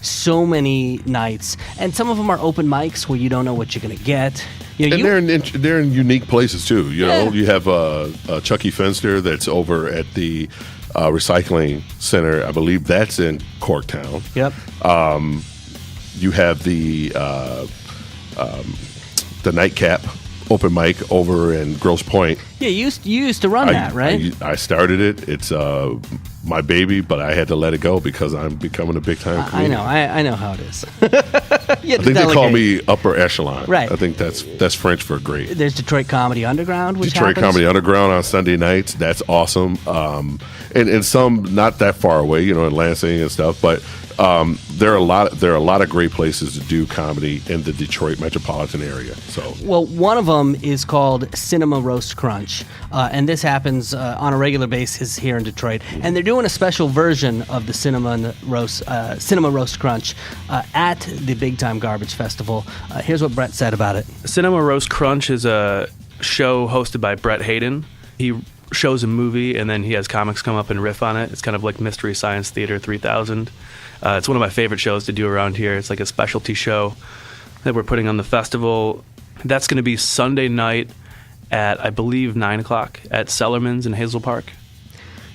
so many nights, and some of them are open mics where you don't know what you're going to get. They're in unique places too. You know, you have Chucky Fenster that's over at the recycling center. I believe that's in Corktown. Yep. You have the Nightcap open mic over in Grosse Pointe. Yeah, you used to run that, right? I started it. It's my baby, but I had to let it go because I'm becoming a big time comedian. I know how it is. I think they call me upper echelon. Right. I think that's French for great. There's Detroit Comedy Underground, which Detroit happens. Comedy Underground on Sunday nights. That's awesome. And some not that far away, in Lansing and stuff, but there are a lot of great places to do comedy in the Detroit metropolitan area. So, well, one of them is called Cinema Roast Crunch, and this happens on a regular basis here in Detroit. And they're doing a special version of the Cinema Roast Crunch at the Big Time Garbage Festival. Here's what Brett said about it. Cinema Roast Crunch is a show hosted by Brett Hayden. He shows a movie, and then he has comics come up and riff on it. It's kind of like Mystery Science Theater 3000. It's one of my favorite shows to do around here. It's like a specialty show that we're putting on the festival. That's going to be Sunday night at, I believe, 9 o'clock at Sellerman's in Hazel Park.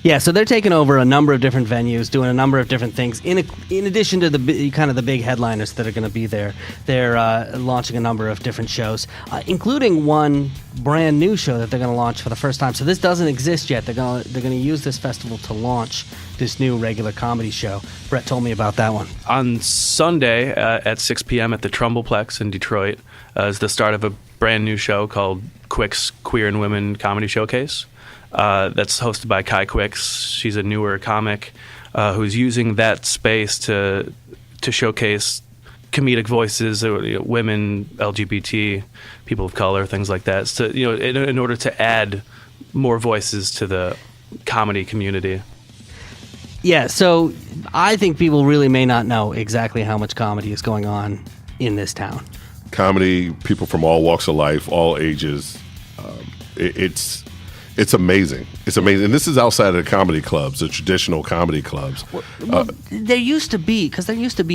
Yeah, so they're taking over a number of different venues, doing a number of different things. In addition to the big headliners that are going to be there, they're launching a number of different shows, including one brand new show that they're going to launch for the first time. So this doesn't exist yet. They're going to use this festival to launch this new regular comedy show. Brett told me about that one. On Sunday at 6 p.m. at the Trumbleplex in Detroit, is the start of a brand new show called Quick's Queer and Women Comedy Showcase. That's hosted by Kai Quicks. She's a newer comic who's using that space to showcase comedic voices, women, LGBT, people of color, things like that. So, in order to add more voices to the comedy community. Yeah, so I think people really may not know exactly how much comedy is going on in this town. Comedy, people from all walks of life, all ages. It's amazing. It's amazing. And this is outside of the comedy clubs, the traditional comedy clubs. Well, there used to be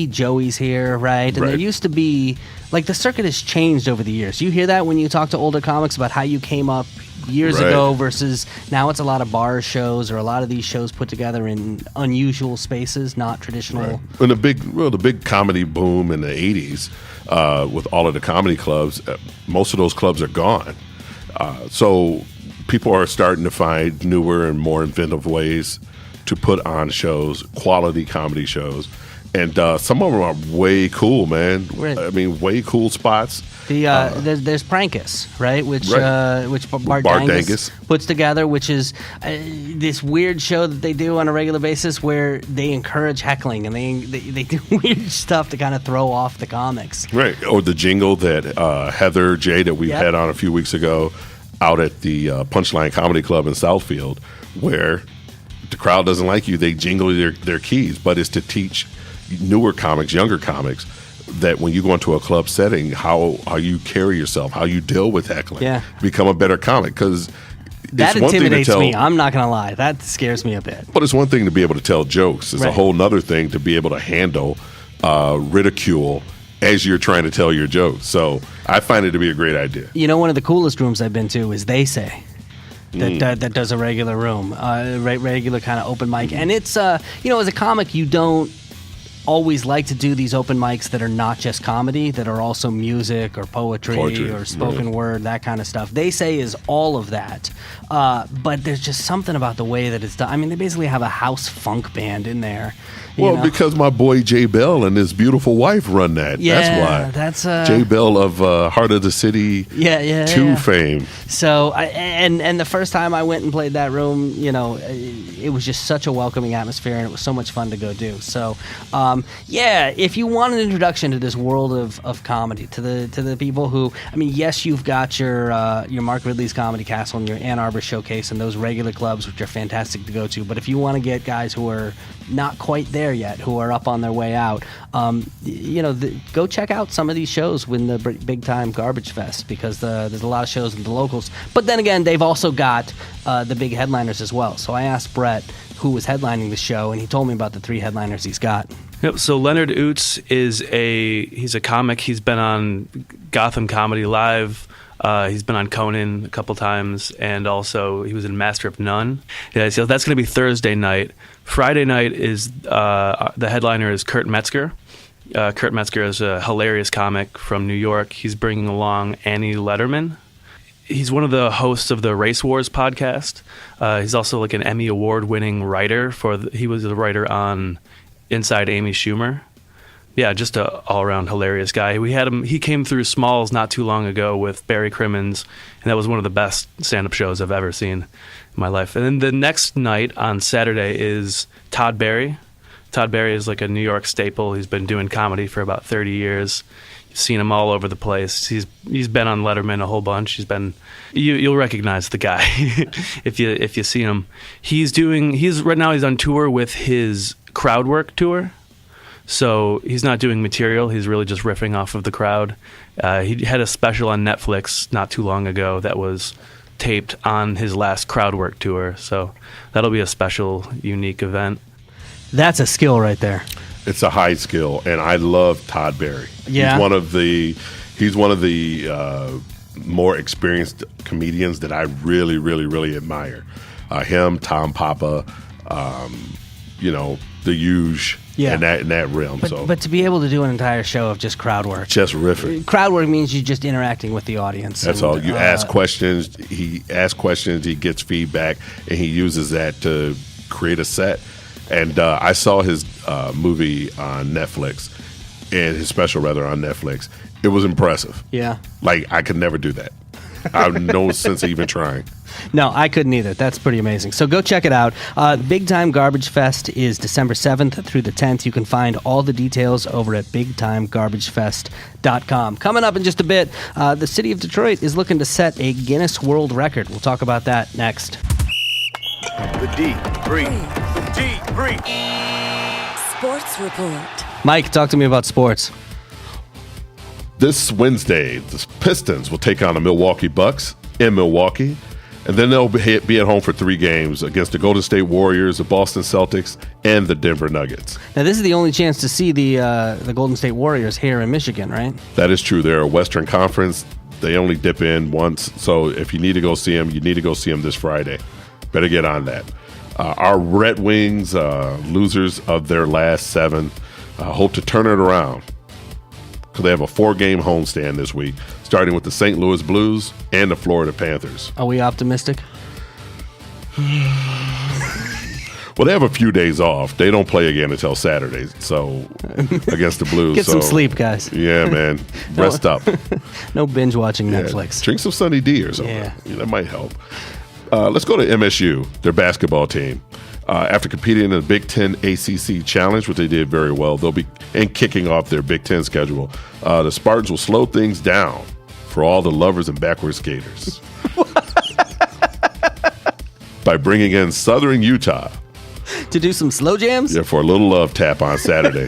Joey's here, right? And Right. there used to be, like, the circuit has changed over the years. You hear that when you talk to older comics about how you came up years Right. ago versus now it's a lot of bar shows or a lot of these shows put together in unusual spaces, not traditional. And the big comedy boom in the 80s with all of the comedy clubs, most of those clubs are gone. So people are starting to find newer and more inventive ways to put on shows, quality comedy shows. And some of them are way cool, man. Right. I mean, way cool spots. There's Prankus, right? Which Bart Dangus Dangus puts together, which is this weird show that they do on a regular basis where they encourage heckling and they do weird stuff to kind of throw off the comics. Right. Or the jingle that Heather J. that we Yep. had on a few weeks ago out at the Punchline Comedy Club in Southfield, where the crowd doesn't like you, they jingle their keys, but it's to teach newer comics, younger comics, that when you go into a club setting, how you carry yourself, how you deal with heckling, Yeah. become a better comic. Because That intimidates me. I'm not going to lie. That scares me a bit. But it's one thing to be able to tell jokes. It's a Right. whole nother thing to be able to handle ridicule as you're trying to tell your jokes. So I find it to be a great idea. You know, one of the coolest rooms I've been to is They Say. That does a regular room, regular kind of open mic. And it's, as a comic, you don't always like to do these open mics that are not just comedy, that are also music or poetry or spoken word, that kind of stuff. They Say is all of that. But there's just something about the way that it's done. I mean, they basically have a house funk band in there. Well, because my boy Jay Bell and his beautiful wife run that. Yeah, that's why. Jay Bell of Heart of the City 2 fame. So, and the first time I went and played that room, it was just such a welcoming atmosphere, and it was so much fun to go do. So, if you want an introduction to this world of comedy, to the people who, I mean, yes, you've got your Mark Ridley's Comedy Castle and your Ann Arbor Showcase and those regular clubs, which are fantastic to go to. But if you want to get guys who are not quite there yet, who are up on their way out, go check out some of these shows with the big time Garbage Fest, because there's a lot of shows in the locals. But then again, they've also got the big headliners as well. So I asked Brett who was headlining the show, and he told me about the 3 headliners he's got. Yep. So Leonard Oots he's a comic. He's been on Gotham Comedy Live. He's been on Conan a couple times, and also he was in Master of None. Yeah, so that's going to be Thursday night. Friday night is the headliner is Kurt Metzger. Kurt Metzger is a hilarious comic from New York. He's bringing along Annie Letterman. He's one of the hosts of the Race Wars podcast. He's also like an Emmy Award-winning writer. He was the writer on Inside Amy Schumer. Yeah, just a all-around hilarious guy. We had him. He came through Smalls not too long ago with Barry Crimmins, and that was one of the best stand-up shows I've ever seen in my life. And then the next night on Saturday is Todd Barry. Todd Barry is like a New York staple. He's been doing comedy for about 30 years. You've seen him all over the place. He's been on Letterman a whole bunch. You'll recognize the guy if you see him. Right now he's on tour with his crowd work tour. So he's not doing material. He's really just riffing off of the crowd. He had a special on Netflix not too long ago that was taped on his last crowd work tour. So that'll be a special, unique event. That's a skill right there. It's a high skill, and I love Todd Barry. Yeah. He's one of the more experienced comedians that I really, really, really admire. Him, Tom Papa, the Huge. Yeah. in that realm. But to be able to do an entire show of just crowd work. Just riffing. Crowd work means you're just interacting with the audience. That's all. You ask questions. He asks questions. He gets feedback, and he uses that to create a set. And I saw his movie on Netflix, and his special rather on Netflix. It was impressive. Yeah. Like, I could never do that. I have no sense of even trying. No, I couldn't either. That's pretty amazing. So go check it out. Big Time Garbage Fest is December 7th through the 10th. You can find all the details over at bigtimegarbagefest.com. Coming up in just a bit, the city of Detroit is looking to set a Guinness World Record. We'll talk about that next. The Deep Breeze. The Deep Breeze. Sports Report. Mike, talk to me about sports. This Wednesday, the Pistons will take on the Milwaukee Bucks in Milwaukee, and then they'll be at home for 3 games against the Golden State Warriors, the Boston Celtics, and the Denver Nuggets. Now, this is the only chance to see the Golden State Warriors here in Michigan, right? That is true. They're a Western Conference. They only dip in once, so if you need to go see them, you need to go see them this Friday. Better get on that. Our Red Wings, losers of their last 7, hope to turn it around. They have a 4-game homestand this week, starting with the St. Louis Blues and the Florida Panthers. Are we optimistic? Well, they have a few days off. They don't play again until Saturday, so against the Blues. Get some sleep, guys. Yeah, man. Rest up. No binge watching Yeah, Netflix. drink some Sunny D or something. Yeah. That might help. Let's go to MSU, their basketball team. After competing in the Big Ten ACC Challenge, which they did very well, they'll be kicking off their Big Ten schedule. The Spartans will slow things down for all the lovers and backward skaters by bringing in Southern Utah. To do some slow jams? Yeah, for a little love tap on Saturday.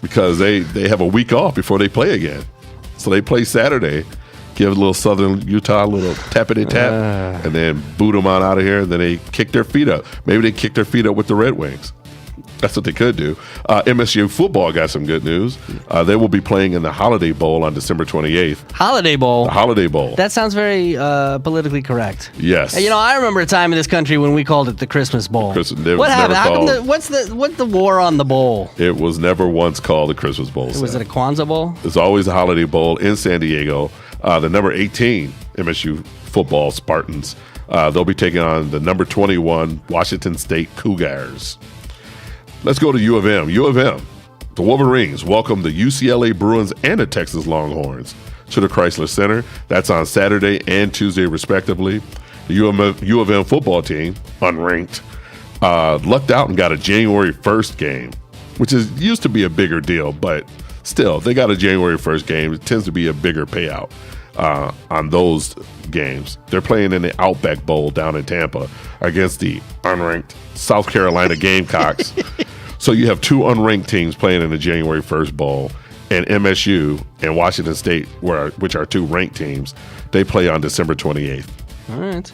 Because they have a week off before they play again. So they play Saturday, give a little Southern Utah a little tappity tap, and then boot them on out of here, and then they kick their feet up. Maybe they kick their feet up with the Red Wings. That's what they could do. MSU football got some good news. They will be playing in the Holiday Bowl on December 28th. Holiday Bowl. The Holiday Bowl. That sounds very politically correct. Yes. You know, I remember a time in this country when we called it the Christmas Bowl. It was What happened? never How come called- what's the war on the bowl? It was never once called the Christmas Bowl. Was Seth. it a Kwanzaa Bowl? It's always a Holiday Bowl in San Diego. The number 18 MSU football Spartans. They'll be taking on the number 21 Washington State Cougars. Let's go to U of M. U of M, the Wolverines welcome the UCLA Bruins and the Texas Longhorns to the Chrysler Center. That's on Saturday and Tuesday, respectively. The U of M football team, unranked, lucked out and got a January 1st game, which used to be a bigger deal, but still, they got a January 1st game. It tends to be a bigger payout on those games. They're playing in the Outback Bowl down in Tampa against the unranked South Carolina Gamecocks. So you have 2 unranked teams playing in the January 1st Bowl, and MSU and Washington State, which are 2 ranked teams, they play on December 28th. All right.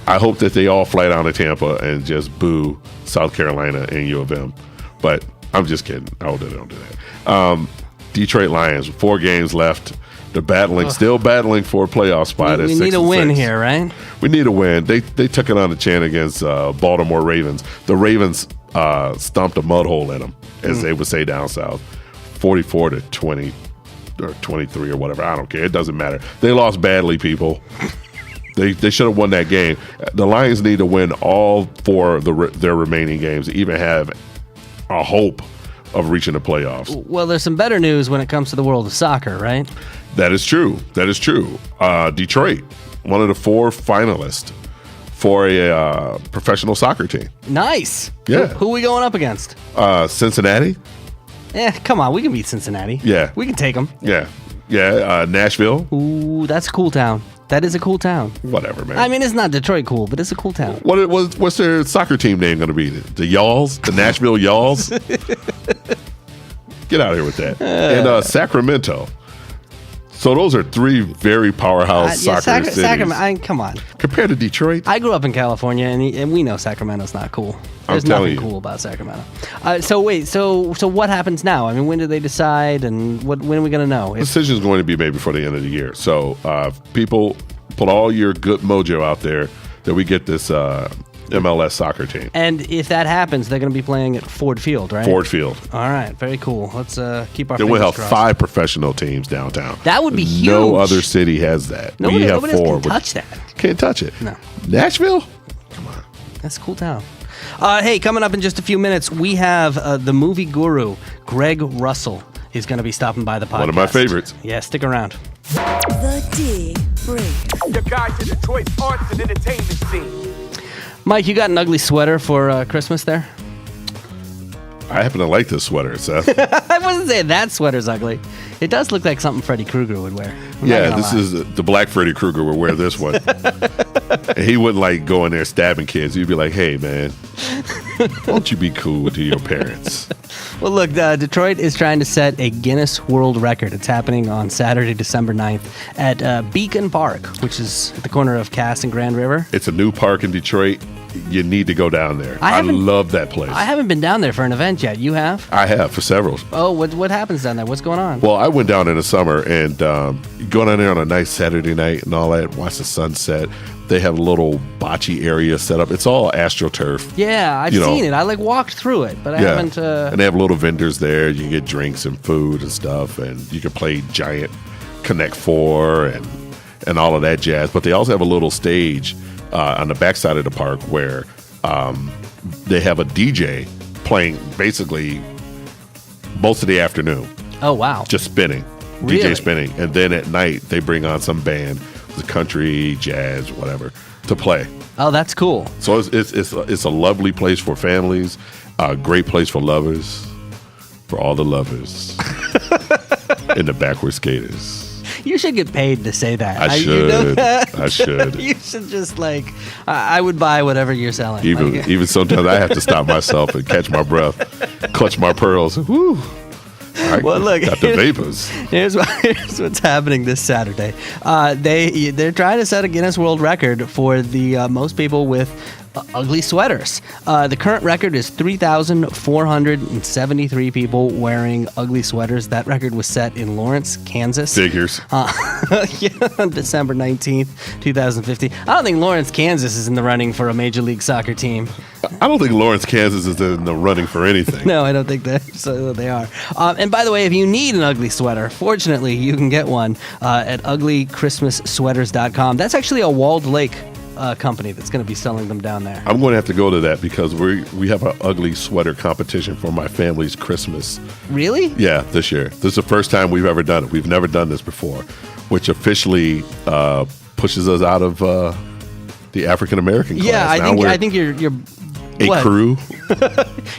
I hope that they all fly down to Tampa and just boo South Carolina and U of M. But I'm just kidding. I hope they don't do that. Detroit Lions, 4 games left. They're still battling for a playoff spot. We need a win here, right? We need a win. They took it on the chin against Baltimore Ravens. The Ravens stomped a mud hole in them, as they would say down south, 44-20 or 23 or whatever. I don't care. It doesn't matter. They lost badly, people. They should have won that game. The Lions need to win all 4 of their remaining games to even have a hope of reaching the playoffs. Well, there's some better news when it comes to the world of soccer, right? That is true. That is true. Detroit, one of the 4 finalists for a professional soccer team. Nice. Yeah. Who are we going up against? Cincinnati. Come on. We can beat Cincinnati. Yeah. We can take them. Yeah. Nashville. Ooh, that's a cool town. That is a cool town. Whatever, man. I mean, it's not Detroit cool, but it's a cool town. What's their soccer team name going to be? The Yalls? The Nashville Yalls? Get out of here with that. And Sacramento. So those are 3 very powerhouse soccer cities. Come on. Compared to Detroit. I grew up in California, and we know Sacramento's not cool. There's telling nothing you. cool about Sacramento. So what happens now? I mean, when do they decide, and when are we going to know? Decision is going to be made before the end of the year. So people, put all your good mojo out there that we get this MLS soccer team. And if that happens, they're going to be playing at Ford Field, right? Ford Field. All right, very cool. Let's keep our Then fingers we'll have crossed. 5 professional teams downtown. That would be huge. No other city has that. Nobody we have else 4. can touch that. Can't touch it. No. Nashville? That's a cool town. Hey, coming up in just a few minutes, we have the movie guru, Greg Russell, is going to be stopping by the podcast. One of my favorites. Yeah, stick around. The D-Brief. Your guide to Detroit's arts and entertainment scene. Mike, you got an ugly sweater for Christmas there? I happen to like this sweater, Seth. I wasn't saying that sweater's ugly. It does look like something Freddy Krueger would wear. Yeah, this is the black Freddy Krueger would wear this one. And he wouldn't like go in there stabbing kids. He'd be like, hey, man, won't you be cool to your parents? Well, look, Detroit is trying to set a Guinness World Record. It's happening on Saturday, December 9th at Beacon Park, which is at the corner of Cass and Grand River. It's a new park in Detroit. You need to go down there. I love that place. I haven't been down there for an event yet. You have? I have, for several. Oh, what happens down there? What's going on? Well, I went down in the summer, and you go down there on a nice Saturday night and all that, watch the sunset. They have a little bocce area set up. It's all AstroTurf. Yeah, I've seen it. I walked through it, but I haven't. And they have little vendors there. You can get drinks and food and stuff, and you can play giant Connect Four and all of that jazz. But they also have a little stage on the backside of the park where they have a DJ playing basically most of the afternoon. Oh, wow. Just spinning. Really? DJ spinning. And then at night, they bring on some band, the country, jazz, whatever, to play. Oh, that's cool. So it's a lovely place for families, a great place for lovers, for all the lovers, and the backward skaters. You should get paid to say that. I should. You know that? I should. You should just I would buy whatever you're selling. Even sometimes I have to stop myself and catch my breath, clutch my pearls. Woo! Well, look, got the vapors. Here's what's happening this Saturday. They're trying to set a Guinness World Record for the most people with ugly sweaters. The current record is 3,473 people wearing ugly sweaters. That record was set in Lawrence, Kansas. Figures. On December 19th, 2015. I don't think Lawrence, Kansas is in the running for a Major League Soccer team. I don't think Lawrence, Kansas is in the running for anything. No, I don't think they are. And by the way, if you need an ugly sweater, fortunately, you can get one at uglychristmassweaters.com. That's actually a Walled Lake company that's going to be selling them down there. I'm going to have to go to that because we have an ugly sweater competition for my family's Christmas. Really? Yeah, this year. This is the first time we've ever done it. We've never done this before, which officially pushes us out of the African American class. Yeah, I think you're a what? crew.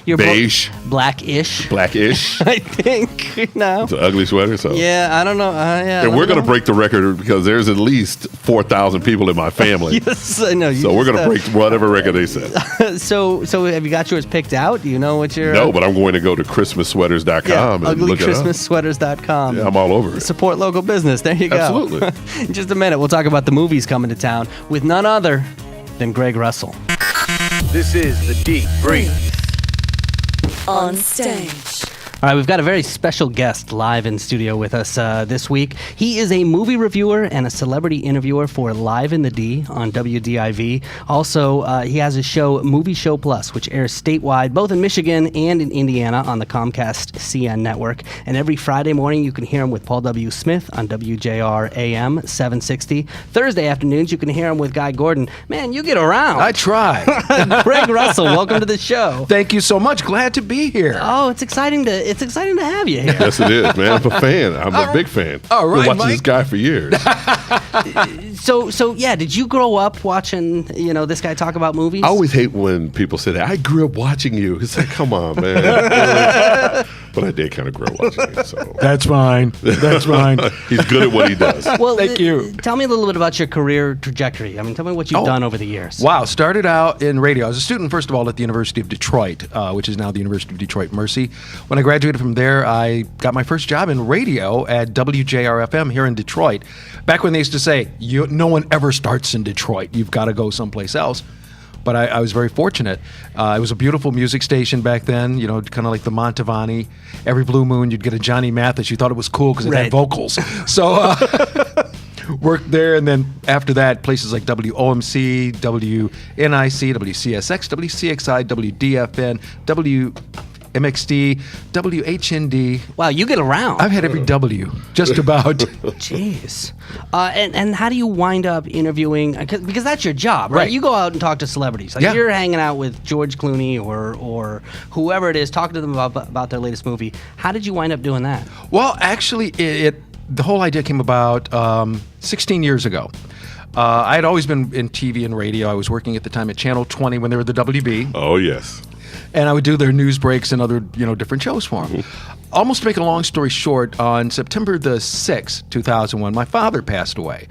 You're beige. Blackish. Blackish. I think. No. It's an ugly sweater. So yeah, I don't know. Yeah, and we're going to break the record because there's at least 4,000 people in my family. Yes, I know. So we're going to break whatever record they set. So have you got yours picked out? Do you know what your... No, but I'm going to go to ChristmasSweaters.com and look it up. uglychristmassweaters.com. Yeah, I'm all over it. Support local business. There you go. Absolutely. In just a minute, we'll talk about the movies coming to town with none other than Greg Russell. This is the Deep Brief. On stage. All right, we've got a very special guest live in studio with us this week. He is a movie reviewer and a celebrity interviewer for Live in the D on WDIV. Also, he has a show, Movie Show Plus, which airs statewide, both in Michigan and in Indiana on the Comcast CN network. And every Friday morning, you can hear him with Paul W. Smith on WJR AM 760. Thursday afternoons, you can hear him with Guy Gordon. Man, you get around. I try. Greg Russell, welcome to the show. Thank you so much. Glad to be here. Oh, it's exciting to have you here. Yes, it is, man. I'm a fan. I'm a big fan. All right, Been watching Mike. this guy for years. So yeah, did you grow up watching, this guy talk about movies? I always hate when people say that. I grew up watching you. It's like, come on, man. Really? But I did kind of grow up watching you. So That's fine. That's fine. he's good at what he does. Well, Thank you. Tell me a little bit about your career trajectory. I mean, tell me what you've done over the years. Wow. Started out in radio. I was a student, first of all, at the University of Detroit, which is now the University of Detroit Mercy. When I graduated from there, I got my first job in radio at WJR-FM here in Detroit. Back when they used to say, no one ever starts in Detroit. You've got to go someplace else. But I was very fortunate. It was a beautiful music station back then, kind of like the Montavani. Every blue moon, you'd get a Johnny Mathis. You thought it was cool because it Right. had vocals. So worked there, and then after that, places like WOMC, WNIC, WCSX, WCXI, WDFN, MXD, WHND. Wow, you get around. I've had every W, just about. Jeez. And how do you wind up interviewing? Because that's your job, right? Right. You go out and talk to celebrities. Like Yeah. you're hanging out with George Clooney or whoever it is, talking to them about their latest movie. How did you wind up doing that? Well, actually, the whole idea came about 16 years ago. I had always been in TV and radio. I was working at the time at Channel 20 when they were the WB. Oh, yes. And I would do their news breaks and other, different shows for them. Almost to make a long story short, on September the 6th, 2001, my father passed away.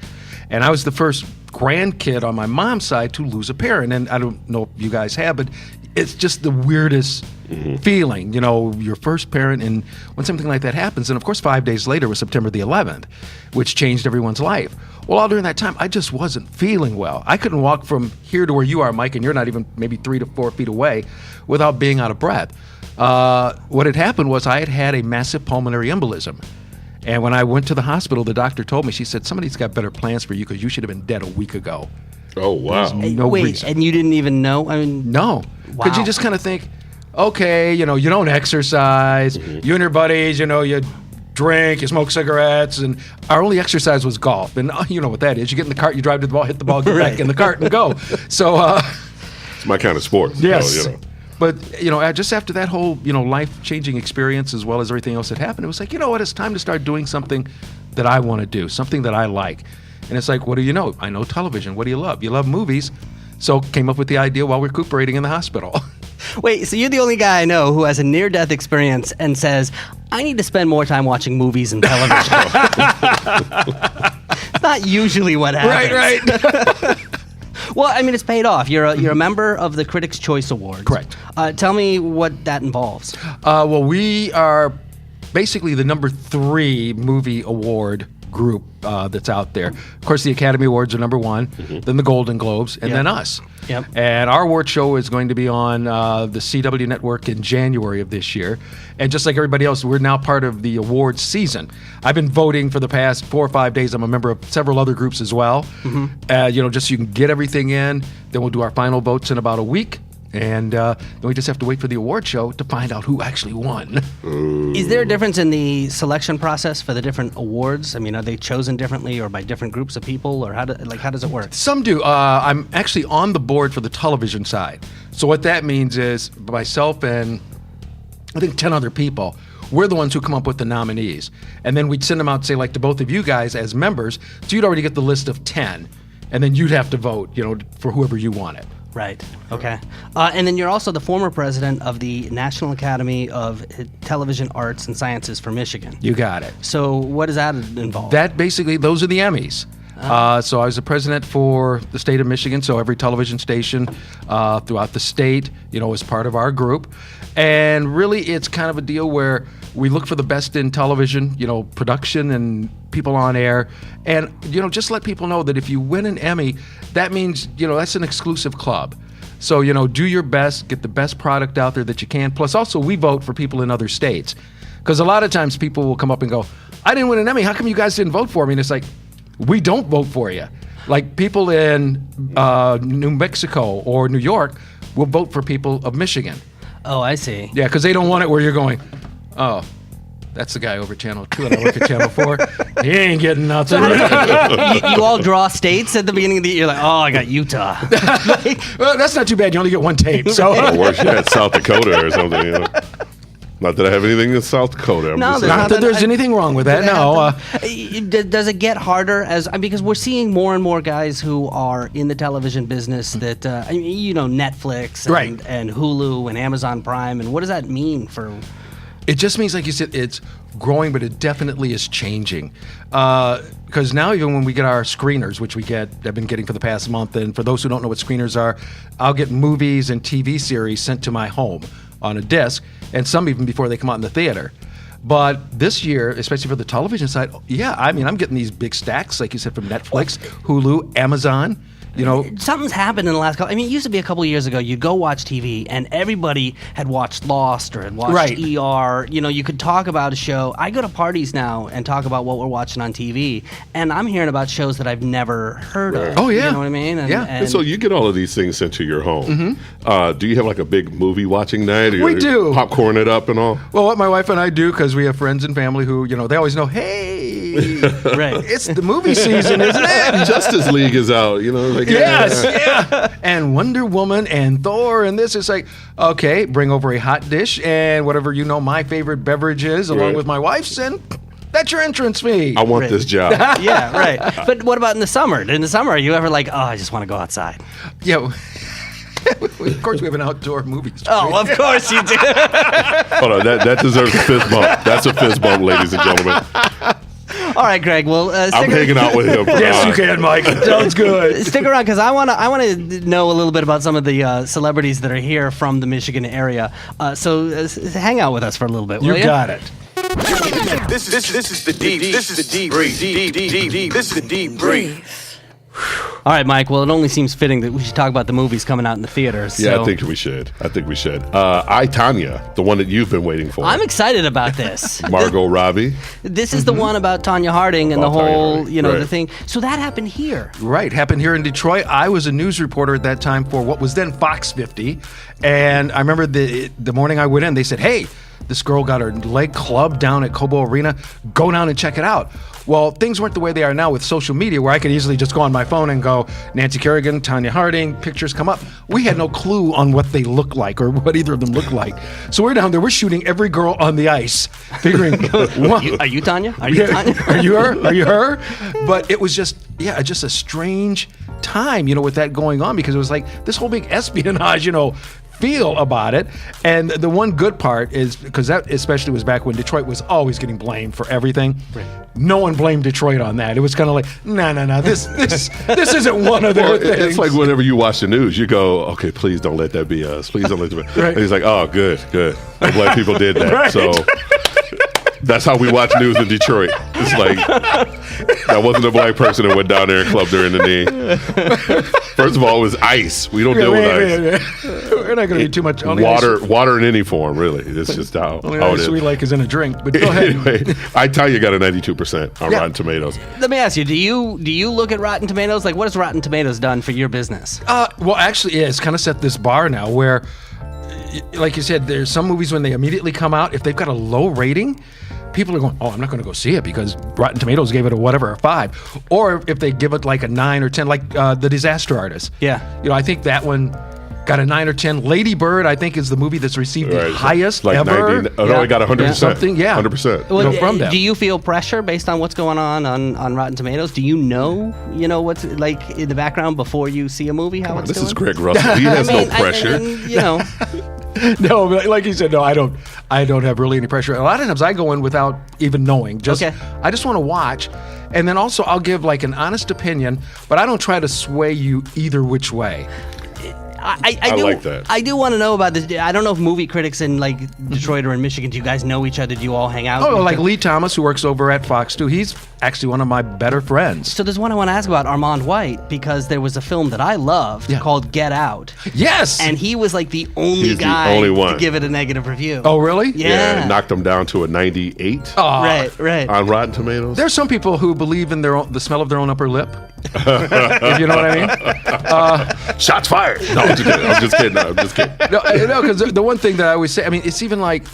And I was the first grandkid on my mom's side to lose a parent. And I don't know if you guys have, but it's just the weirdest feeling, your first parent, and when something like that happens. And of course, 5 days later was September the 11th, which changed everyone's life. Well, all during that time, I just wasn't feeling well. I couldn't walk from here to where you are, Mike, and you're not even maybe 3 to 4 feet away without being out of breath. What had happened was I had a massive pulmonary embolism. And when I went to the hospital, the doctor told me, she said, somebody's got better plans for you because you should have been dead a week ago. Oh, wow. No Wait, reason. and you didn't even know? I mean, No. Because Wow. you just kind of think, okay, you don't exercise. You and your buddies, you drink, you smoke cigarettes. And our only exercise was golf. And you know what that is. You get in the cart, you drive to the ball, hit the ball, get back in the cart and go. So, It's my kind of sport. yes. So, But, just after that whole, life-changing experience as well as everything else that happened, it was like, you know what, it's time to start doing something that I want to do, something that I like. And it's like, what do you know? I know television. What do you love? You love movies. So came up with the idea while recuperating in the hospital. wait, so you're the only guy I know who has a near-death experience and says, I need to spend more time watching movies and television. It's not usually what happens. Right. Well, I mean, it's paid off. You're a member of the Critics' Choice Awards. Correct. Tell me what that involves. Well, we are basically the number 3 movie award group that's out there. Of course, the Academy Awards are number 1, then the Golden Globes, and then us. Yep. And our award show is going to be on the CW network in January of this year. And just like everybody else, we're now part of the awards season. I've been voting for the past 4 or 5 days. I'm a member of several other groups as well. Just so you can get everything in. Then we'll do our final votes in about a week. And then we just have to wait for the award show to find out who actually won. Is there a difference in the selection process for the different awards? I mean, are they chosen differently or by different groups of people, or how does it work? Some do. I'm actually on the board for the television side. So what that means is myself and I think 10 other people, we're the ones who come up with the nominees. And then we'd send them out, say, like to both of you guys as members. So you'd already get the list of 10. And then you'd have to vote, for whoever you wanted. Right. Okay. And then you're also the former president of the National Academy of Television Arts and Sciences for Michigan. You got it. So what does that involve? That basically, those are the Emmys. So I was the president for the state of Michigan, so every television station throughout the state, is part of our group. And really, it's kind of a deal where we look for the best in television, production and people on air. And, just let people know that if you win an Emmy, that means, that's an exclusive club. So, do your best, get the best product out there that you can. Plus, also, we vote for people in other states. Because a lot of times people will come up and go, I didn't win an Emmy. How come you guys didn't vote for me? And it's like, we don't vote for you. Like people in New Mexico or New York will vote for people of Michigan. Oh, I see. Yeah, because they don't want it where you're going, oh, that's the guy over Channel 2 and I work at Channel 4. He ain't getting nothing. you all draw states at the beginning of the year. You're like, oh, I got Utah. Well, that's not too bad. You only get one tape. So or worse yet, South Dakota or something. Not that I have anything in South Dakota. I'm No, just there's saying. not that there's anything wrong with that. No. Does it get harder because we're seeing more and more guys who are in the television business that Netflix and, Right. and Hulu and Amazon Prime, and what does that mean for? It just means, like you said, it's growing, but it definitely is changing. Because now even when we get our screeners, which I've been getting for the past month, and for those who don't know what screeners are, I'll get movies and TV series sent to my home on a disc, and some even before they come out in the theater. But this year, especially for the television side, I'm getting these big stacks, like you said, from Netflix, Hulu, Amazon, You know, Something's happened in the last couple. I mean, it used to be a couple of years ago. You'd go watch TV, and everybody had watched Lost or had watched Right. ER. You know, you could talk about a show. I go to parties now and talk about what we're watching on TV, and I'm hearing about shows that I've never heard of. Oh, yeah. You know what I mean? And, Yeah. And so you get all of these things sent to your home. Do you have like a big movie watching night? We do. Popcorn it up and all? well, what my wife and I do, because we have friends and family who, you know, they always know, hey, right. it's the movie season, isn't it? Justice League is out, you know? Like, Yes, yeah. And Wonder Woman and Thor and this. It's like, okay, bring over a hot dish and whatever, you know, my favorite beverage is, along Right. with my wife's, and that's your entrance fee. I want Right. this job. Yeah, right. But what about in the summer? In the summer, are you ever like, oh, I just want to go outside? Yeah. Of course, we have an outdoor movie. Oh, of course you do. Hold on, that deserves a fist bump. That's a fist bump, ladies and gentlemen. All right, Greg. Well, I'm hanging out with him. Yes, you can, Mike. Sounds good. Stick around because I want to know a little bit about some of the celebrities that are here from the Michigan area. So hang out with us for a little bit. You will got it. This is the deep. This is the deep brief. Deep. This is the deep brief. All right, Mike. Well, it only seems fitting that we should talk about the movies coming out in the theaters. Yeah, so. I think we should. I, Tanya, the one that you've been waiting for. I'm excited about this. Margot Robbie. This is the one about Tanya Harding and About the Tanya whole, Harding, you know, right. the thing. So that happened here. Right, happened here in Detroit. I was a news reporter at that time for what was then Fox 50, and I remember the morning I went in, they said, "Hey, this girl got her leg clubbed down at Cobo Arena. Go down and check it out." Well, things weren't the way they are now with social media, where I could easily just go on my phone and go, Nancy Kerrigan, Tanya Harding, pictures come up. We had no clue on what they look like or what either of them look like. So we're down there, we're shooting every girl on the ice, figuring, Are you Tanya? Are you Tanya? are you her? Are you her? But it was just a strange time, you know, with that going on, because it was like this whole big espionage, you know, feel about it. And the one good part is, because that especially was back when Detroit was always getting blamed for everything. Right. No one blamed Detroit on that. It was kind of like, no, this isn't one of their Well, things. it's like whenever you watch the news, you go, okay, please don't let that be us. Please don't let that be. Right. And he's like, oh, good. I'm glad people did that. Right. So that's how we watch news in Detroit. It's like, that wasn't a black person that went down there and clubbed her in the knee. First of all, it was ice. We don't deal with ice. We're not going to be too much. Water in any form, really. It's just how Only it ice is. we like is in a drink. But go ahead. Anyway, I tell you, got a 92% on Yeah. Rotten Tomatoes. Let me ask you, do you look at Rotten Tomatoes? Like, what has Rotten Tomatoes done for your business? Well, actually, yeah, it's kind of set this bar now where, like you said, there's some movies when they immediately come out, if they've got a low rating, people are going, oh, I'm not going to go see it because Rotten Tomatoes gave it a whatever, a 5. Or if they give it like a 9 or 10, like The Disaster Artist. Yeah. You know, I think that one got a 9 or 10. Lady Bird, I think, is the movie that's received the highest like ever. 90, no, it got 100%. Something, yeah. 100%. Well, from them. do you feel pressure based on what's going on Rotten Tomatoes? Do you know what's like in the background before you see a movie? How it's This doing? is Greg Russell. He has no pressure. I mean, you know. No, but like you said, no, I don't have really any pressure. A lot of times I go in without even knowing. I just want to watch. And then also I'll give like an honest opinion, but I don't try to sway you either which way. I I do like that. I do want to know about this. I don't know if movie critics in like Detroit or in Michigan, do you guys know each other? Do you all hang out? Oh, like Lee Thomas, who works over at Fox too. He's actually one of my better friends. So there's one I want to ask about, Armand White, because there was a film that I loved called Get Out. Yes. And he was like the only He's the guy only one. to give it a negative review. Oh, really? Yeah. Knocked him down to a 98 Right. on Rotten Tomatoes. There's some people who believe in the smell of their own upper lip. If you know what I mean. Shots fired. No, I'm just kidding. I'm just kidding. No, because the one thing that I always say, I mean, it's even like,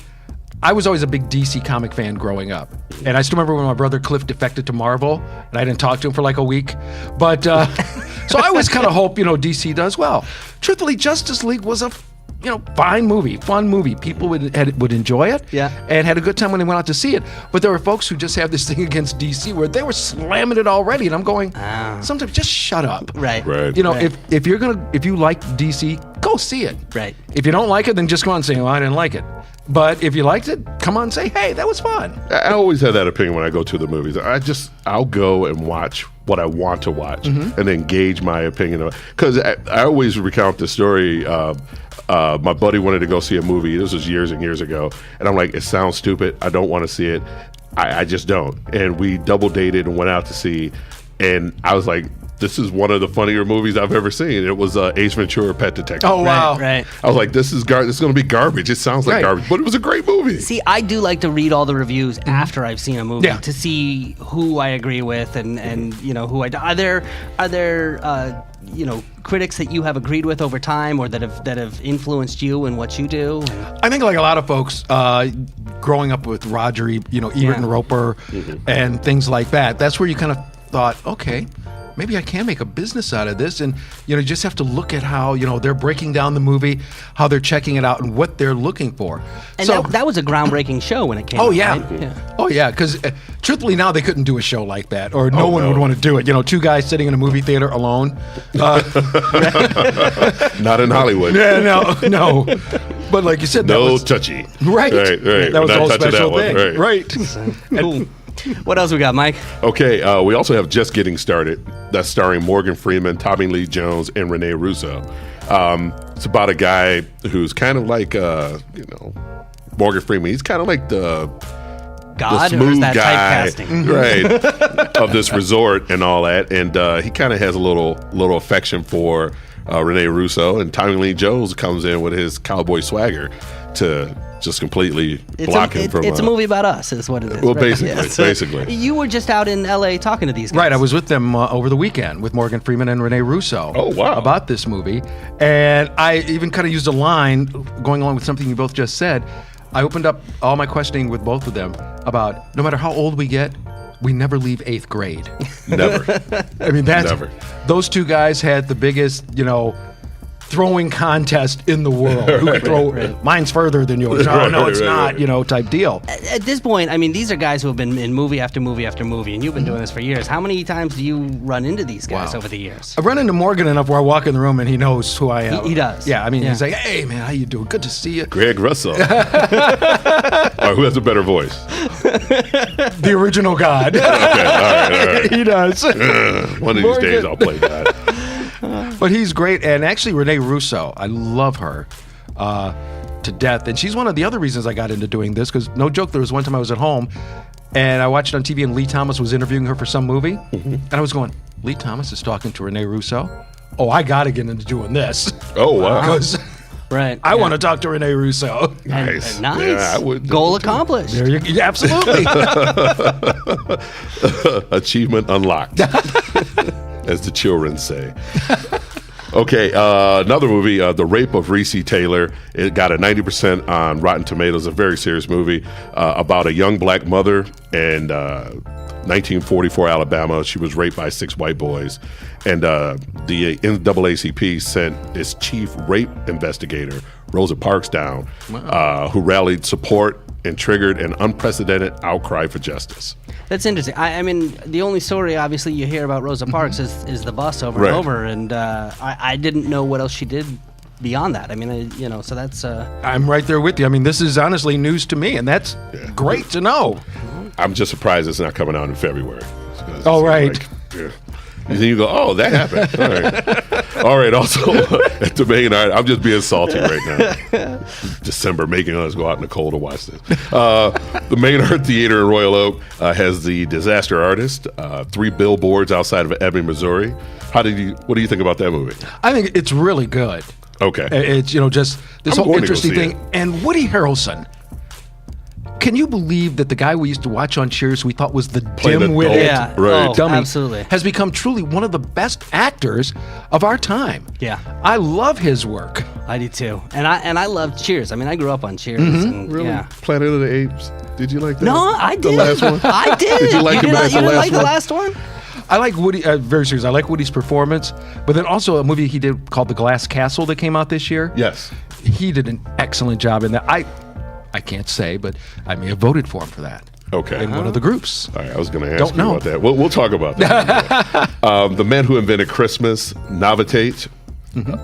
I was always a big DC comic fan growing up. And I still remember when my brother Cliff defected to Marvel, and I didn't talk to him for like a week. But, so I always kind of hope, DC does well. Truthfully, Justice League was a, fine movie, fun movie. People would enjoy it. Yeah. And had a good time when they went out to see it. But there were folks who just have this thing against DC where they were slamming it already. And I'm going, sometimes just shut up. Right. Right. If you like DC, go see it. Right. If you don't like it, then just go on and say, well, I didn't like it. But if you liked it, come on and say, hey, that was fun. I always have that opinion when I go to the movies. I'll go and watch what I want to watch and then gauge my opinion. Because I always recount the story. My buddy wanted to go see a movie. This was years and years ago. And I'm like, it sounds stupid. I don't want to see it. I just don't. And we double dated and went out to see. And I was like, this is one of the funnier movies I've ever seen. It was Ace Ventura: Pet Detective. Oh, wow. Right. I was like, this is going to be garbage. It sounds like Right. garbage, but it was a great movie. See, I do like to read all the reviews after I've seen a movie Yeah. to see who I agree with and who are there critics that you have agreed with over time or that have influenced you in what you do. I think like a lot of folks, growing up with Roger, Ebert and Roper and things like that, that's where you kind of thought, okay, maybe I can make a business out of this. And, you just have to look at how, they're breaking down the movie, how they're checking it out and what they're looking for. And so, that was a groundbreaking show when it came out. Oh, yeah. Right? Yeah. Oh, yeah. Because truthfully, now they couldn't do a show like that, or no one no. would want to do it. Two guys sitting in a movie theater alone. Not in Hollywood. Yeah, no. But like you said, that No was, touchy. Right. Right. That was We're the whole not touching special that one. thing. Right. Cool. What else we got, Mike? Okay, we also have Just Getting Started. That's starring Morgan Freeman, Tommy Lee Jones, and Rene Russo. It's about a guy who's kind of like, Morgan Freeman. He's kind of like the God, or smooth is that guy, typecasting? right, of this resort and all that. And he kind of has a little affection for Rene Russo, and Tommy Lee Jones comes in with his cowboy swagger to just completely block him from. It's a movie about us, is what it is. Well, right? basically, basically. You were just out in L.A. talking to these guys. Right, I was with them over the weekend with Morgan Freeman and Rene Russo. Oh, wow. About this movie. And I even kind of used a line going along with something you both just said. I opened up all my questioning with both of them about no matter how old we get, we never leave 8th grade. Never. I mean, Never. Those two guys had the biggest, throwing contest in the world. Who could throw mine's further than yours? Oh, no, it's not, type deal. At this point, I mean, these are guys who have been in movie after movie after movie, and you've been doing this for years. How many times do you run into these guys over the years? I've run into Morgan enough where I walk in the room and he knows who I am. He does. Yeah, I mean, Yeah. he's like, hey, man, how you doing? Good to see you. Greg Russell. All right, who has a better voice? The original God. Okay, all right. He does. One of these days I'll play that. But he's great. And actually, Rene Russo, I love her to death. And she's one of the other reasons I got into doing this, because no joke, there was one time I was at home and I watched it on TV and Lee Thomas was interviewing her for some movie. And I was going, Lee Thomas is talking to Rene Russo? Oh, I got to get into doing this. Oh, wow. Because Right. I want to talk to Rene Russo. Nice. And nice. Yeah, I would. Goal accomplished. There you go. Absolutely. Achievement unlocked, as the children say. Okay, another movie, The Rape of Reese Taylor. It got a 90% on Rotten Tomatoes, a very serious movie about a young black mother in 1944 Alabama. She was raped by 6 white boys. And the NAACP sent its chief rape investigator, Rosa Parks, down, who rallied support and triggered an unprecedented outcry for justice. That's interesting. I mean, the only story, obviously, you hear about Rosa Parks is the bus over Right. and over, and I didn't know what else she did beyond that. I mean, so that's... I'm right there with you. I mean, this is honestly news to me, and that's great to know. I'm just surprised it's not coming out in February. Oh, right. And then you go, oh, that happened. All right. All right. Also, at the main art, I'm just being salty right now. December, making us go out in the cold to watch this. The Main Art Theater in Royal Oak has The Disaster Artist, 3 billboards outside of Ebbing, Missouri. What do you think about that movie? I think it's really good. Okay. It's, just this I'm whole going to go interesting see thing. it. And Woody Harrelson. Can you believe that the guy we used to watch on Cheers we thought was the Playing dim-witted adult. Right. Oh, dummy absolutely. has become truly one of the best actors of our time? Yeah. I love his work. I do too. And I loved Cheers. I mean, I grew up on Cheers. Mm-hmm. And, Really? Yeah. Planet of the Apes. Did you like that? No, I did. The last one? I did. Did you like did him not, as you the didn't last like the one? last one? I like Woody, very serious. I like Woody's performance, but then also a movie he did called The Glass Castle that came out this year. Yes. He did an excellent job in that. I can't say, but I may have voted for him for that. Okay. In one of the groups. All right, I was going to ask Don't you know. about that. We'll talk about that. The Man Who Invented Christmas, Novitate,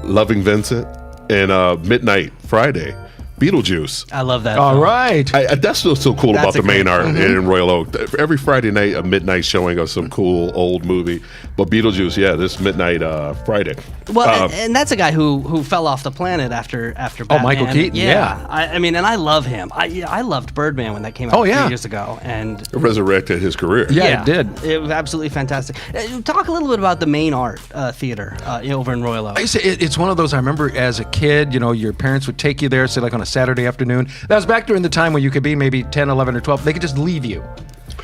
Loving Vincent, and Midnight Friday Beetlejuice. I love that. All film. right. That's what's so cool That's about the a main great art in Royal Oak. Every Friday night, a midnight showing of some cool old movie. But Beetlejuice, this midnight Friday. Well, and that's a guy who fell off the planet after Batman. Michael Keaton, yeah. I mean, and I love him. I loved Birdman when that came out Oh, 3 yeah. years ago, and Resurrected his career. Yeah, it did. It was absolutely fantastic. Talk a little bit about the main art theater over in Royal Oak. It's one of those I remember as a kid, your parents would take you there, say like on a Saturday afternoon. That was back during the time when you could be maybe 10, 11, or 12. They could just leave you.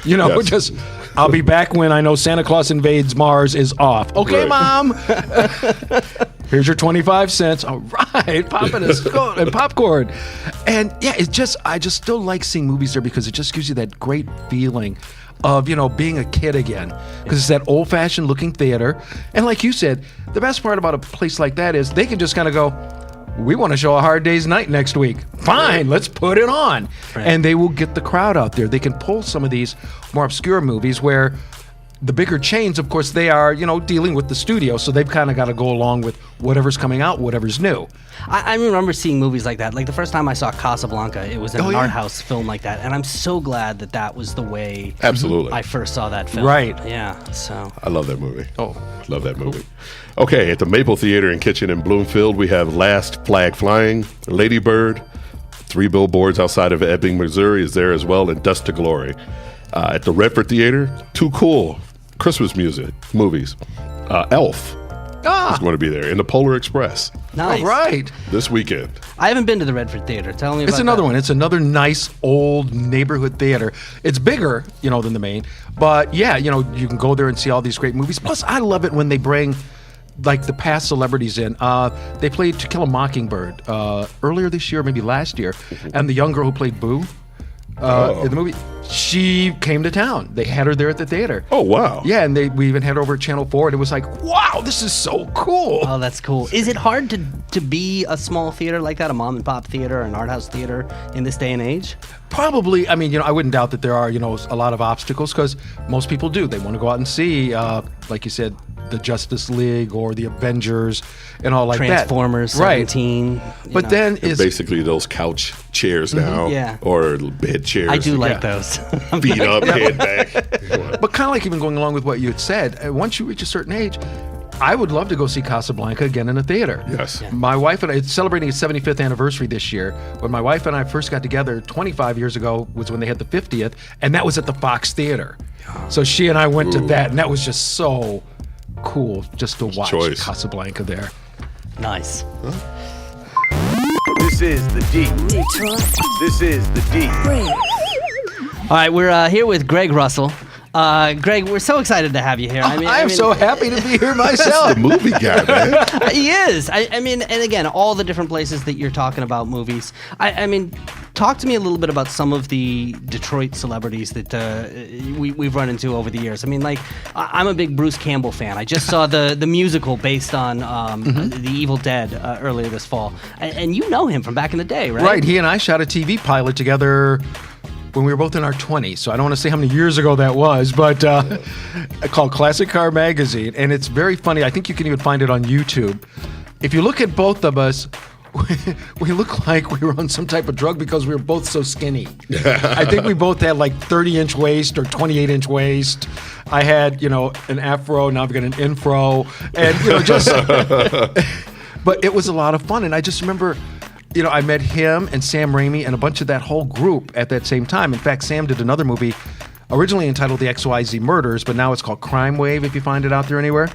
Yes. Just, I'll be back when I know Santa Claus Invades Mars is off. Okay, Right. Mom. Here's your 25 cents. All right, popping and popcorn. And yeah, I just still like seeing movies there because it just gives you that great feeling of, being a kid again. Because it's that old-fashioned looking theater. And like you said, the best part about a place like that is they can just kind of go, we want to show A Hard Day's Night next week. Fine, let's put it on. Right. And they will get the crowd out there. They can pull some of these more obscure movies where the bigger chains, of course, they are, dealing with the studio, so they've kind of got to go along with whatever's coming out, whatever's new. I remember seeing movies like that. Like the first time I saw Casablanca, it was an yeah. art house film like that, and I'm so glad that was the way Absolutely. I first saw that film. Right. Yeah. So. I love that movie. Oh, love that movie. Okay, at the Maple Theater and Kitchen in Bloomfield, we have Last Flag Flying, Lady Bird, 3 billboards outside of Ebbing, Missouri is there as well, and Dust to Glory. At the Redford Theater, 2 cool Christmas movies. Elf is going to be there, in the Polar Express Nice. all right. this weekend. I haven't been to the Redford Theater. Tell me about It's another that. one. It's another nice old neighborhood theater. It's bigger, than the main. But yeah, you can go there and see all these great movies. Plus, I love it when they bring like the past celebrities in. They played To Kill a Mockingbird earlier this year, maybe last year, and the young girl who played Boo in the movie, she came to town. They had her there at the theater. Oh, wow. Yeah, and we even had her over at Channel 4, and it was like, wow, this is so cool. Oh, that's cool. Is it hard to be a small theater like that, a mom and pop theater, an art house theater in this day and age? Probably. I mean, I wouldn't doubt that there are, a lot of obstacles because most people do. They want to go out and see, like you said, the Justice League or the Avengers and all like Transformers, that. 17. But then And basically those couch chairs now, Yeah. or bed chairs. I do like yeah. those. Feet up, head back. But kind of like even going along with what you had said, once you reach a certain age, I would love to go see Casablanca again in a theater. Yes. My wife and I, it's celebrating its 75th anniversary this year. When my wife and I first got together 25 years ago was when they had the 50th, and that was at the Fox Theater. So she and I went to that, and that was just so cool just to watch choice. Casablanca there. Nice. This is the deep. Detroit This is the deep. Brave. All right, we're here with Greg Russell. Greg, we're so excited to have you here. I'm so happy to be here myself. The movie guy, man. He is. I mean, and again, all the different places that you're talking about movies. I mean, talk to me a little bit about some of the Detroit celebrities that we've run into over the years. I mean, like, I'm a big Bruce Campbell fan. I just saw the musical based on The Evil Dead earlier this fall. And you know him from back in the day, right? Right. He and I shot a TV pilot together when we were both in our 20s. So I don't want to say how many years ago that was, but called Classic Car Magazine. And it's very funny. I think you can even find it on YouTube. If you look at both of us, we look like we were on some type of drug because we were both so skinny. I think we both had like 30-inch waist or 28-inch waist. I had, an afro. Now I've got an infro. And, just... But it was a lot of fun. And I just remember... I met him and Sam Raimi and a bunch of that whole group at that same time. In fact, Sam did another movie originally entitled The XYZ Murders, but now it's called Crime Wave, if you find it out there anywhere.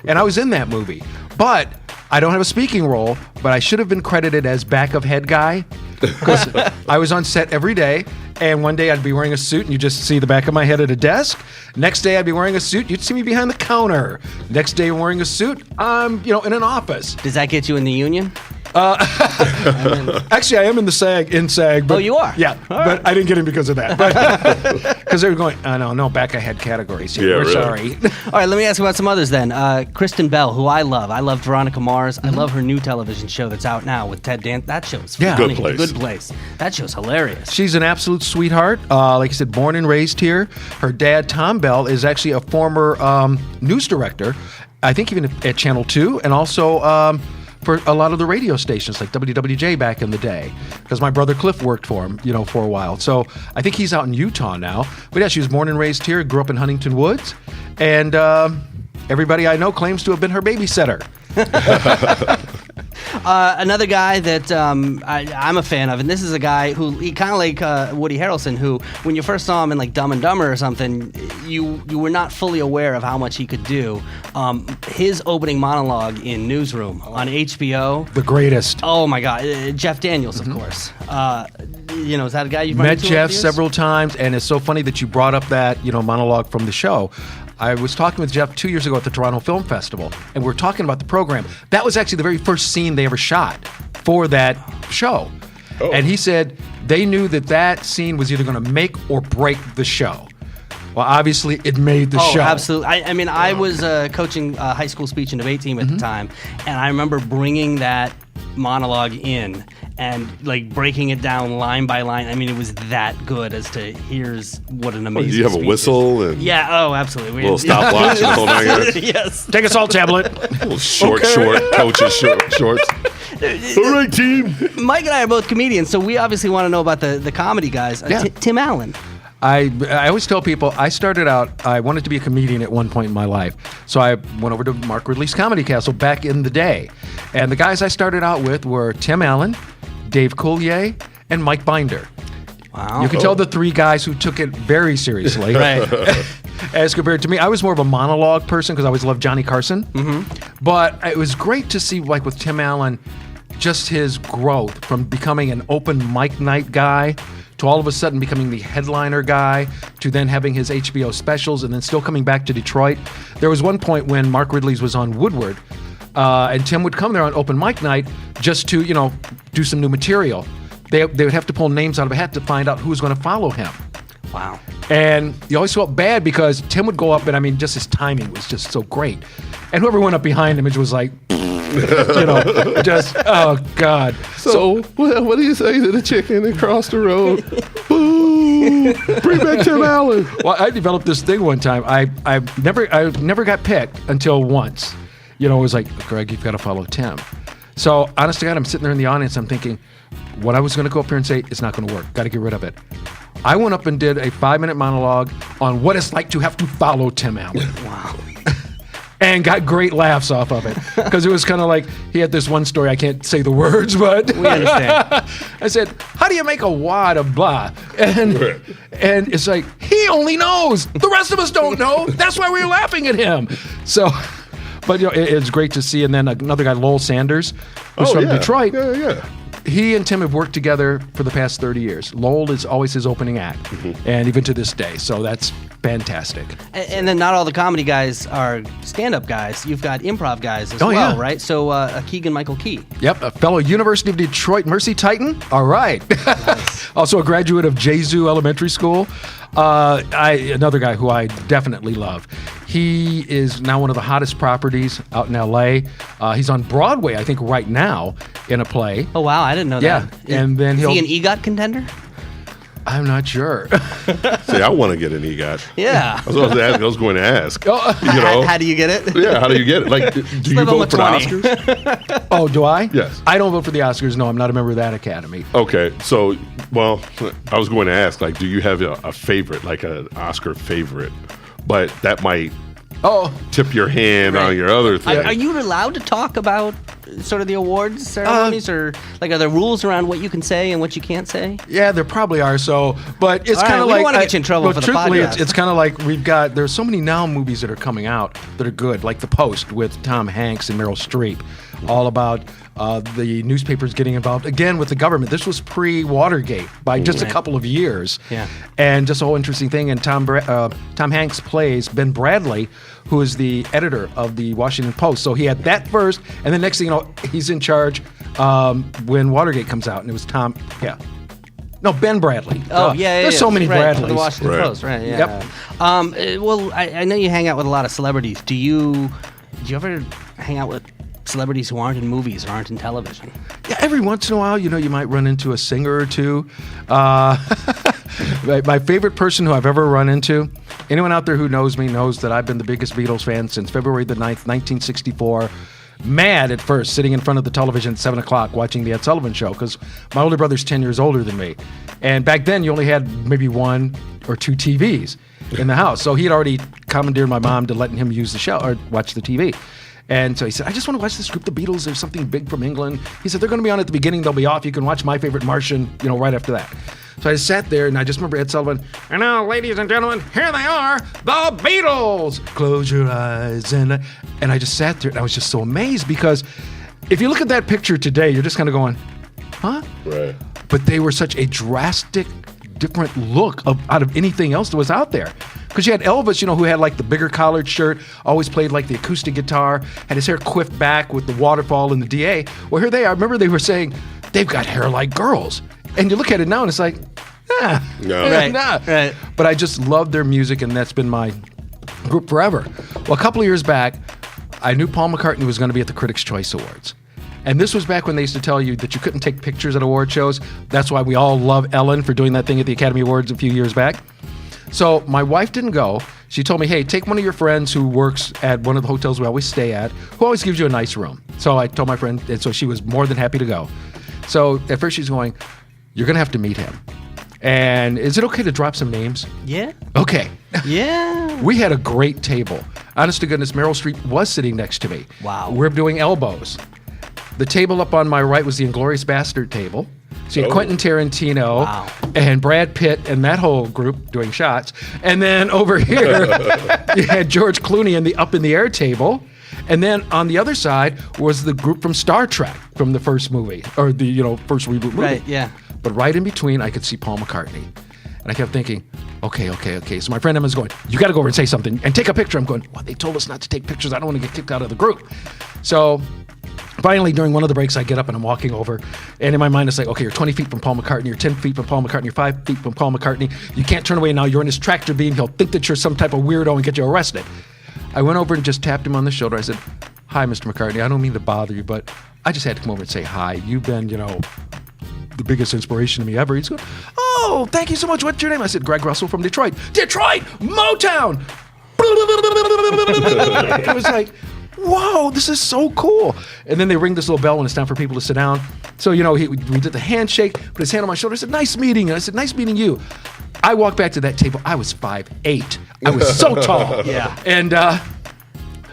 And I was in that movie. But I don't have a speaking role, but I should have been credited as back of head guy because I was on set every day. And one day I'd be wearing a suit and you just see the back of my head at a desk. Next day I'd be wearing a suit. You'd see me behind the counter. Next day I'm wearing a suit. I'm, in an office. Does that get you in the union? Actually, I am in SAG. But, Oh, you are? Yeah, but I didn't get in because of that. Because they were going, no, back ahead categories. Yeah, We're really. sorry. All right, let me ask you about some others then. Kristen Bell, who I love. I love Veronica Mars. I love her new television show that's out now with Ted Dan. That show's Yeah. funny. Good Place. Good Place. That show's hilarious. She's an absolute sweetheart. Like I said, born and raised here. Her dad, Tom Bell, is actually a former news director, I think even at Channel 2, and also for a lot of the radio stations like WWJ back in the day, because my brother Cliff worked for him, for a while. So I think he's out in Utah now. But yeah, she was born and raised here, grew up in Huntington Woods, and everybody I know claims to have been her babysitter. Another guy that I'm a fan of, and this is a guy he kind of like Woody Harrelson, who when you first saw him in like Dumb and Dumber or something, you were not fully aware of how much he could do. His opening monologue in Newsroom on HBO, the greatest. Oh my God, Jeff Daniels, of course. Is that a guy you've met Jeff several times, and it's so funny that you brought up that monologue from the show. I was talking with Jeff 2 years ago at the Toronto Film Festival, and we were talking about the program. That was actually the very first scene they ever shot for that show. Oh. And he said they knew that scene was either going to make or break the show. Well, obviously, it made the show. Oh, absolutely. I was coaching a high school speech and debate team at the time, and I remember bringing that monologue in and like breaking it down line by line. I mean, it was that good as to here's what an amazing. Do you have a whistle? And yeah. Oh, absolutely. A little stopwatch and the whole nine yards. Yes. Take a salt tablet. A little short coach's shorts. All right, team. Mike and I are both comedians, so we obviously want to know about the comedy guys. Tim Allen. I always tell people I started out, I wanted to be a comedian at one point in my life. So I went over to Mark Ridley's Comedy Castle back in the day. And the guys I started out with were Tim Allen, Dave Coulier, and Mike Binder. Wow. You can tell the three guys who took it very seriously. Right. As compared to me, I was more of a monologue person because I always loved Johnny Carson. But it was great to see, like with Tim Allen, just his growth from becoming an open mic night guy to all of a sudden becoming the headliner guy, to then having his HBO specials, and then still coming back to Detroit. There was one point when Mark Ridley's was on Woodward, and Tim would come there on open mic night just to, do some new material. They would have to pull names out of a hat to find out who was going to follow him. Wow. And you always felt bad because Tim would go up, and I mean, just his timing was just so great. And whoever went up behind him, it was like, just, oh, God. So what do you say to the chicken across the road? Boo! Bring back Tim Allen. Well, I developed this thing one time. I never got picked until once. It was like, Greg, you've got to follow Tim. So, honest to God, I'm sitting there in the audience. I'm thinking, what I was going to go up here and say, it's not going to work. Got to get rid of it. I went up and did a 5-minute monologue on what it's like to have to follow Tim Allen. Wow. And got great laughs off of it. Because it was kind of like, he had this one story, I can't say the words, but we understand. I said, how do you make a wad of blah? And it's like, he only knows. The rest of us don't know. That's why we were laughing at him. So, but it's great to see. And then another guy, Lowell Sanders, who's from Detroit. Yeah. He and Tim have worked together for the past 30 years. Lowell is always his opening act, and even to this day. So that's fantastic. And then not all the comedy guys are stand-up guys. You've got improv guys as well, right? So Keegan-Michael Key. Yep, a fellow University of Detroit Mercy Titan. All right. Nice. Also a graduate of Jesu Elementary School. Another guy who I definitely love. He is now one of the hottest properties out in L.A. He's on Broadway, I think, right now in a play. Oh, wow. I didn't know that. Yeah. And then is he an EGOT contender? I'm not sure. See, I want to get an EGOT. Yeah. I was going to ask. How do you get it? Yeah, how do you get it? Like, do you vote for the Oscars? Oh, do I? Yes. I don't vote for the Oscars. No, I'm not a member of that academy. Okay. So, well, I was going to ask, like, do you have a favorite, like an Oscar favorite? But that might tip your hand on your other thing. Are you allowed to talk about sort of the awards ceremonies, or like are there rules around what you can say and what you can't say? Yeah, there probably are. So, but it's kind of like, we don't want to get you in trouble for the podcast. It's kind of like there's so many now movies that are coming out that are good, like The Post with Tom Hanks and Meryl Streep, all about the newspapers getting involved again with the government. This was pre-Watergate by just a couple of years. Yeah. And just a whole interesting thing. And Tom Hanks plays Ben Bradley, who is the editor of the Washington Post. So he had that first, and then next thing you know, he's in charge when Watergate comes out, and it was Ben Bradley. There's so many Bradleys. The Washington Post, right? Yeah. Yep. Well, I know you hang out with a lot of celebrities. Do you ever hang out with celebrities who aren't in movies or aren't in television? Yeah, every once in a while, you might run into a singer or two. My favorite person who I've ever run into, anyone out there who knows me knows that I've been the biggest Beatles fan since February the 9th, 1964. mad at first sitting in front of the television at 7 o'clock watching the Ed Sullivan Show because my older brother's 10 years older than me. And back then, you only had maybe 1 or 2 TVs in the house. So he had already commandeered my mom to letting him use the show or watch the TV. And so he said, I just want to watch this group, the Beatles. There's something big from England. He said, they're going to be on at the beginning. They'll be off. You can watch My Favorite Martian, right after that. So I sat there, and I just remember Ed Sullivan, and now, ladies and gentlemen, here they are, the Beatles. Close your eyes. And I just sat there, and I was just so amazed because if you look at that picture today, you're just kind of going, huh? Right. But they were such a drastic, different look out of anything else that was out there. Because you had Elvis, who had like the bigger collared shirt, always played like the acoustic guitar, had his hair quiffed back with the waterfall and the DA. Well, here they are. I remember they were saying, they've got hair like girls. And you look at it now and it's like, No. Right. But I just love their music, and that's been my group forever. Well, a couple of years back, I knew Paul McCartney was going to be at the Critics' Choice Awards. And this was back when they used to tell you that you couldn't take pictures at award shows. That's why we all love Ellen for doing that thing at the Academy Awards a few years back. So my wife didn't go. She told me, hey, take one of your friends who works at one of the hotels we always stay at, who always gives you a nice room. So I told my friend, and so she was more than happy to go. So at first she's going, you're going to have to meet him. And is it okay to drop some names? Yeah. Okay. Yeah. We had a great table. Honest to goodness, Meryl Streep was sitting next to me. Wow. We're doing elbows. The table up on my right was the Inglourious Bastard table. So you had Quentin Tarantino and Brad Pitt and that whole group doing shots. And then over here, you had George Clooney in the Up in the Air table. And then on the other side was the group from Star Trek from the first movie, or the first reboot movie. Right, yeah. But right in between, I could see Paul McCartney. And I kept thinking, okay. So my friend Emma's going, you got to go over and say something and take a picture. I'm going, well, they told us not to take pictures. I don't want to get kicked out of the group. So finally, during one of the breaks, I get up and I'm walking over. And in my mind, it's like, okay, you're 20 feet from Paul McCartney. You're 10 feet from Paul McCartney. You're 5 feet from Paul McCartney. You can't turn away now. You're in his tractor beam. He'll think that you're some type of weirdo and get you arrested. I went over and just tapped him on the shoulder. I said, hi, Mr. McCartney. I don't mean to bother you, but I just had to come over and say hi. You've been, the biggest inspiration to me ever. He's going, oh, thank you so much. What's your name? I said, Greg Russell from Detroit. Detroit! Motown! It was like, whoa, this is so cool. And then they ring this little bell when it's time for people to sit down. So, we did the handshake, put his hand on my shoulder. I said, nice meeting you. I said, nice meeting you. I walked back to that table. I was 5'8". I was so tall. Yeah. And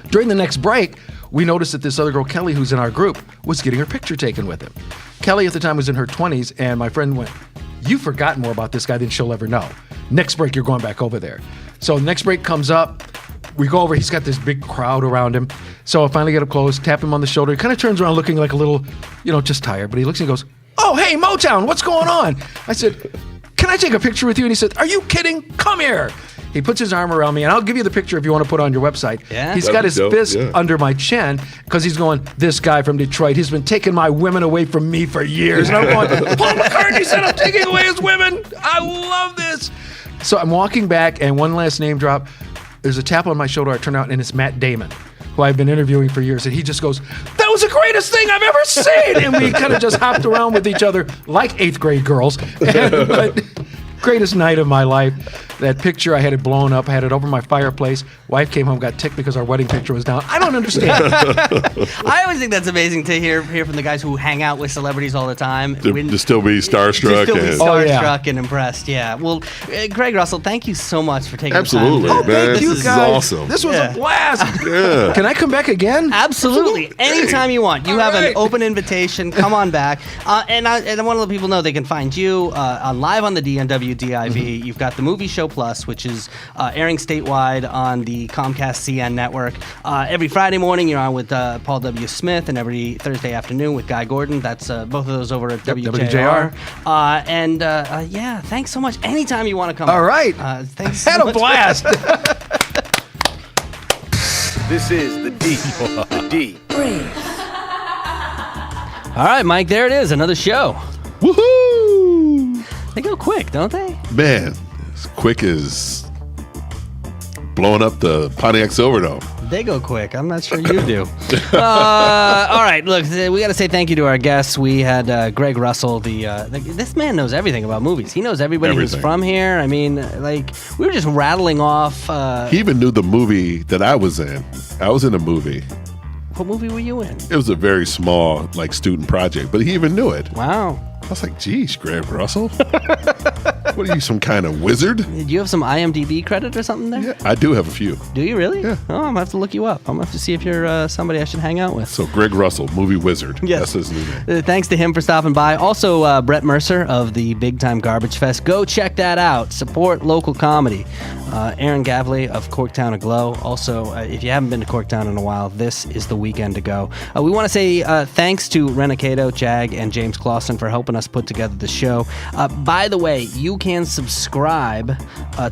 during the next break, we noticed that this other girl, Kelly, who's in our group, was getting her picture taken with him. Kelly at the time was in her 20s, and my friend went, you've forgotten more about this guy than she'll ever know. Next break, you're going back over there. So next break comes up. We go over. He's got this big crowd around him. So I finally get up close, tap him on the shoulder. He kind of turns around looking like a little, just tired. But he looks and he goes, oh, hey, Motown, what's going on? I said, can I take a picture with you? And he said, are you kidding? Come here. He puts his arm around me, and I'll give you the picture if you want to put it on your website. Yeah? He's That'd got be his dope, fist yeah. under my chin because he's going, this guy from Detroit, he's been taking my women away from me for years. And I'm going, Paul McCartney said I'm taking away his women. I love this. So I'm walking back, and one last name drop. There's a tap on my shoulder. I turn out, and it's Matt Damon, who I've been interviewing for years. And he just goes, that was the greatest thing I've ever seen. And we kind of just hopped around with each other like 8th grade girls. But greatest night of my life. That picture, I had it blown up. I had it over my fireplace. Wife came home, got ticked because our wedding picture was down. I don't understand. I always think that's amazing to hear from the guys who hang out with celebrities all the time. To still be starstruck. To still be and- starstruck and impressed, yeah. Well, Greg Russell, thank you so much for taking Absolutely, the time. man. Thank you This is guys. awesome. This was Yeah. a blast. Yeah. Can I come back again? Absolutely. Anytime you want. You have an right. open invitation. Come on back. And I want to let people know they can find you on Live on the DNW DIV. You've got the Movie Show Plus, which is airing statewide on the Comcast CN network. Every Friday morning, you're on with Paul W. Smith, and every Thursday afternoon with Guy Gordon. That's both of those over at WJR. Yeah, thanks so much. Anytime you want to come. All right. Thanks so Had a much. blast. This is the D. Breathe. All right, Mike, there it is. Another show. Woohoo! They go quick, don't they? Man, as quick as blowing up the Pontiac Silverdome. They go quick. I'm not sure you do. All right, look, we got to say thank you to our guests. We had Greg Russell. This man knows everything about movies. He knows everybody who's Everything. from here. I mean, we were just rattling off. He even knew the movie that I was in. I was in a movie. What movie were you in? It was a very small, like, student project, but he even knew it. Wow. I was like, geez, Greg Russell? What are you, some kind of wizard? Did you have some IMDb credit or something there? Yeah, I do have a few. Do you really? Yeah. Oh, I'm going to have to look you up. I'm going to have to see if you're somebody I should hang out with. So Greg Russell, movie wizard. Yes. That's his new name. Thanks to him for stopping by. Also, Brett Mercer of the Big Time Garbage Fest. Go check that out. Support local comedy. Aaron Gavley of Corktown-a-Glow. Also, if you haven't been to Corktown in a while, this is the weekend to go. We want to say thanks to Renacato, Jag, and James Clausen for helping us put together the show. By the way, you can subscribe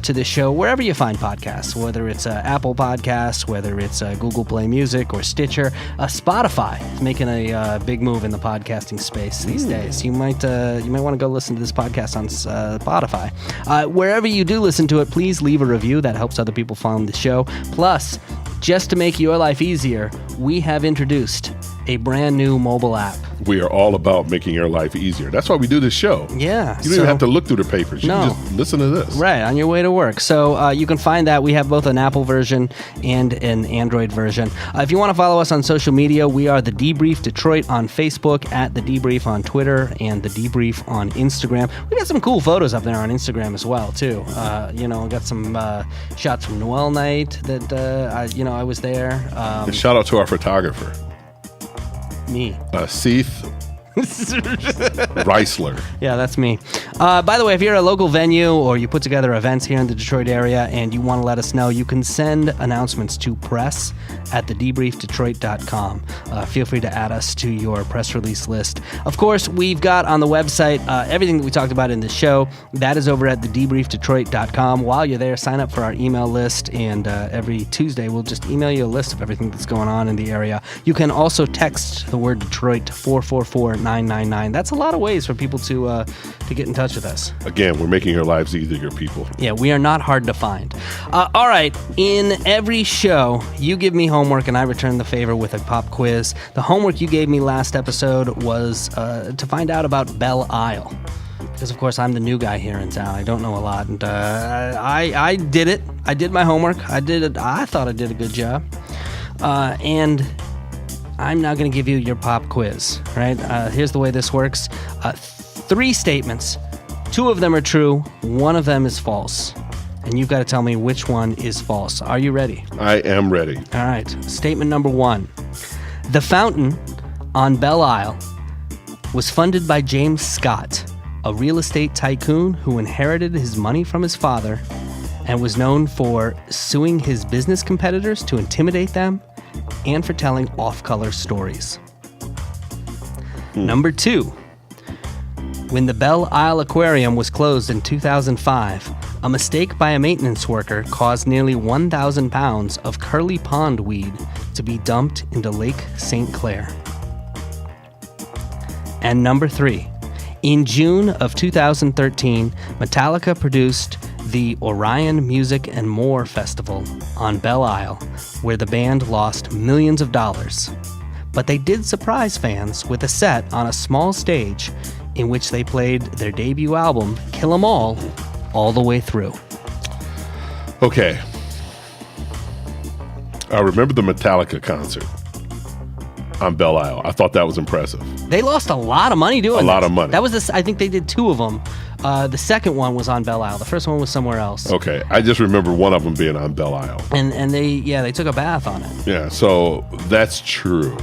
to the show wherever you find podcasts, whether it's Apple Podcasts, whether it's Google Play Music or Stitcher. Spotify is making a big move in the podcasting space these days. You might want to go listen to this podcast on Spotify. Wherever you do listen to it, please leave a review. That helps other people find the show. Plus, just to make your life easier, we have introduced a brand new mobile app. We are all about making your life easier. That's why we do this show. Yeah. You don't even have to look through the papers. You can just listen to this. Right, on your way to work. So you can find that. We have both an Apple version and an Android version. If you want to follow us on social media, we are The Debrief Detroit on Facebook, at The Debrief on Twitter, and The Debrief on Instagram. We got some cool photos up there on Instagram as well, too. We got some shots from Noel Night that, I was there. And shout out to our photographer. Me. Seth Reisler. Yeah, that's me. By the way, if you're a local venue or you put together events here in the Detroit area and you want to let us know, you can send announcements to press@thedebriefdetroit.com. Feel free to add us to your press release list. Of course, we've got on the website everything that we talked about in the show. That is over at thedebriefdetroit.com. While you're there, sign up for our email list, and every Tuesday we'll just email you a list of everything that's going on in the area. You can also text the word Detroit to 444-999. That's a lot of ways for people to get in touch with us. Again, we're making your lives easier, people. Yeah, we are not hard to find. All right, in every show, you give me homework and I return the favor with a pop quiz. The homework you gave me last episode was to find out about Belle Isle. Because, of course, I'm the new guy here in town. I don't know a lot. And I did it. I did my homework. I thought I did a good job. And I'm now going to give you your pop quiz, right? Here's the way this works. 3 statements. 2 of them are true. 1 of them is false. And you've got to tell me which one is false. Are you ready? I am ready. All right. Statement number 1. The fountain on Belle Isle was funded by James Scott, a real estate tycoon who inherited his money from his father and was known for suing his business competitors to intimidate them and for telling off-color stories. Number 2. When the Belle Isle Aquarium was closed in 2005, a mistake by a maintenance worker caused nearly 1,000 pounds of curly pond weed to be dumped into Lake St. Clair. And number 3. In June of 2013, Metallica produced the Orion Music and More Festival on Belle Isle, where the band lost millions of dollars. But they did surprise fans with a set on a small stage in which they played their debut album, Kill 'Em All the way through. Okay. I remember the Metallica concert on Belle Isle. I thought that was impressive. They lost a lot of money doing A lot of money. That was I think they did 2 of them. The second one was on Belle Isle. The first one was somewhere else. Okay. I just remember one of them being on Belle Isle. And they took a bath on it. Yeah, so that's true.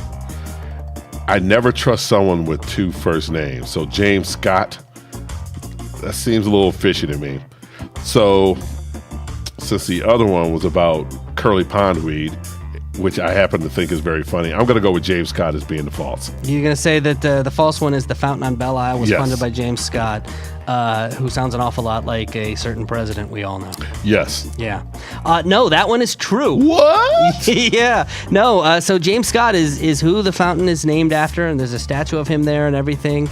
I never trust someone with 2 first names. So James Scott, that seems a little fishy to me. So since the other one was about curly pondweed, which I happen to think is very funny, I'm going to go with James Scott as being the false. You're going to say that the false one is the fountain on Belle Isle was Yes. funded by James Scott, who sounds an awful lot like a certain president we all know. Yes. Yeah. No, that one is true. What? Yeah. No, so James Scott is who the fountain is named after, and there's a statue of him there and everything.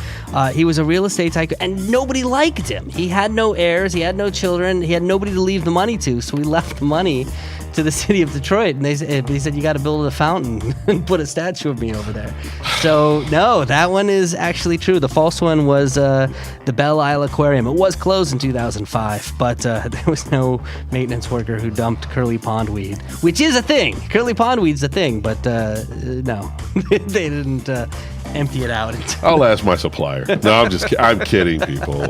He was a real estate tycoon, and nobody liked him. He had no heirs, he had no children, he had nobody to leave the money to, so he left the money to the city of Detroit. And he said, you got to build a fountain and put a statue of me over there. So, no, that one is actually true. The false one was the Belle Isle Aquarium. It was closed in 2005, but there was no maintenance worker who dumped curly pondweed, which is a thing. Curly pondweed's a thing, but no, they didn't empty it out. I'll ask my supplier. No, I'm kidding, people.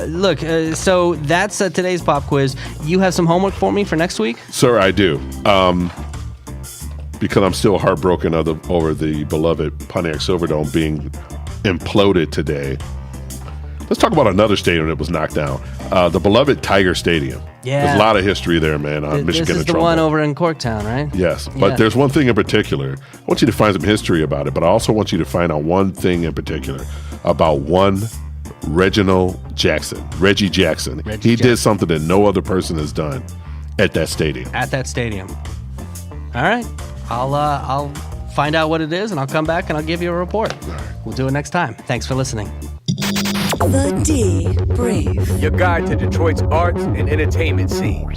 Look, so that's today's pop quiz. You have some homework for me for next week? Sir, I do. Because I'm still heartbroken over the beloved Pontiac Silverdome being imploded today. Let's talk about another stadium that was knocked down. The beloved Tiger Stadium. Yeah. There's a lot of history there, man. Michigan this is and the Trumbull. one over in Corktown, right? Yes, but there's one thing in particular. I want you to find some history about it, but I also want you to find out one thing in particular about one Reggie Jackson. He did something that no other person has done at that stadium. All right. I'll find out what it is, and I'll come back and I'll give you a report. We'll do it next time. Thanks for listening. The Debrief. Your guide to Detroit's arts and entertainment scene.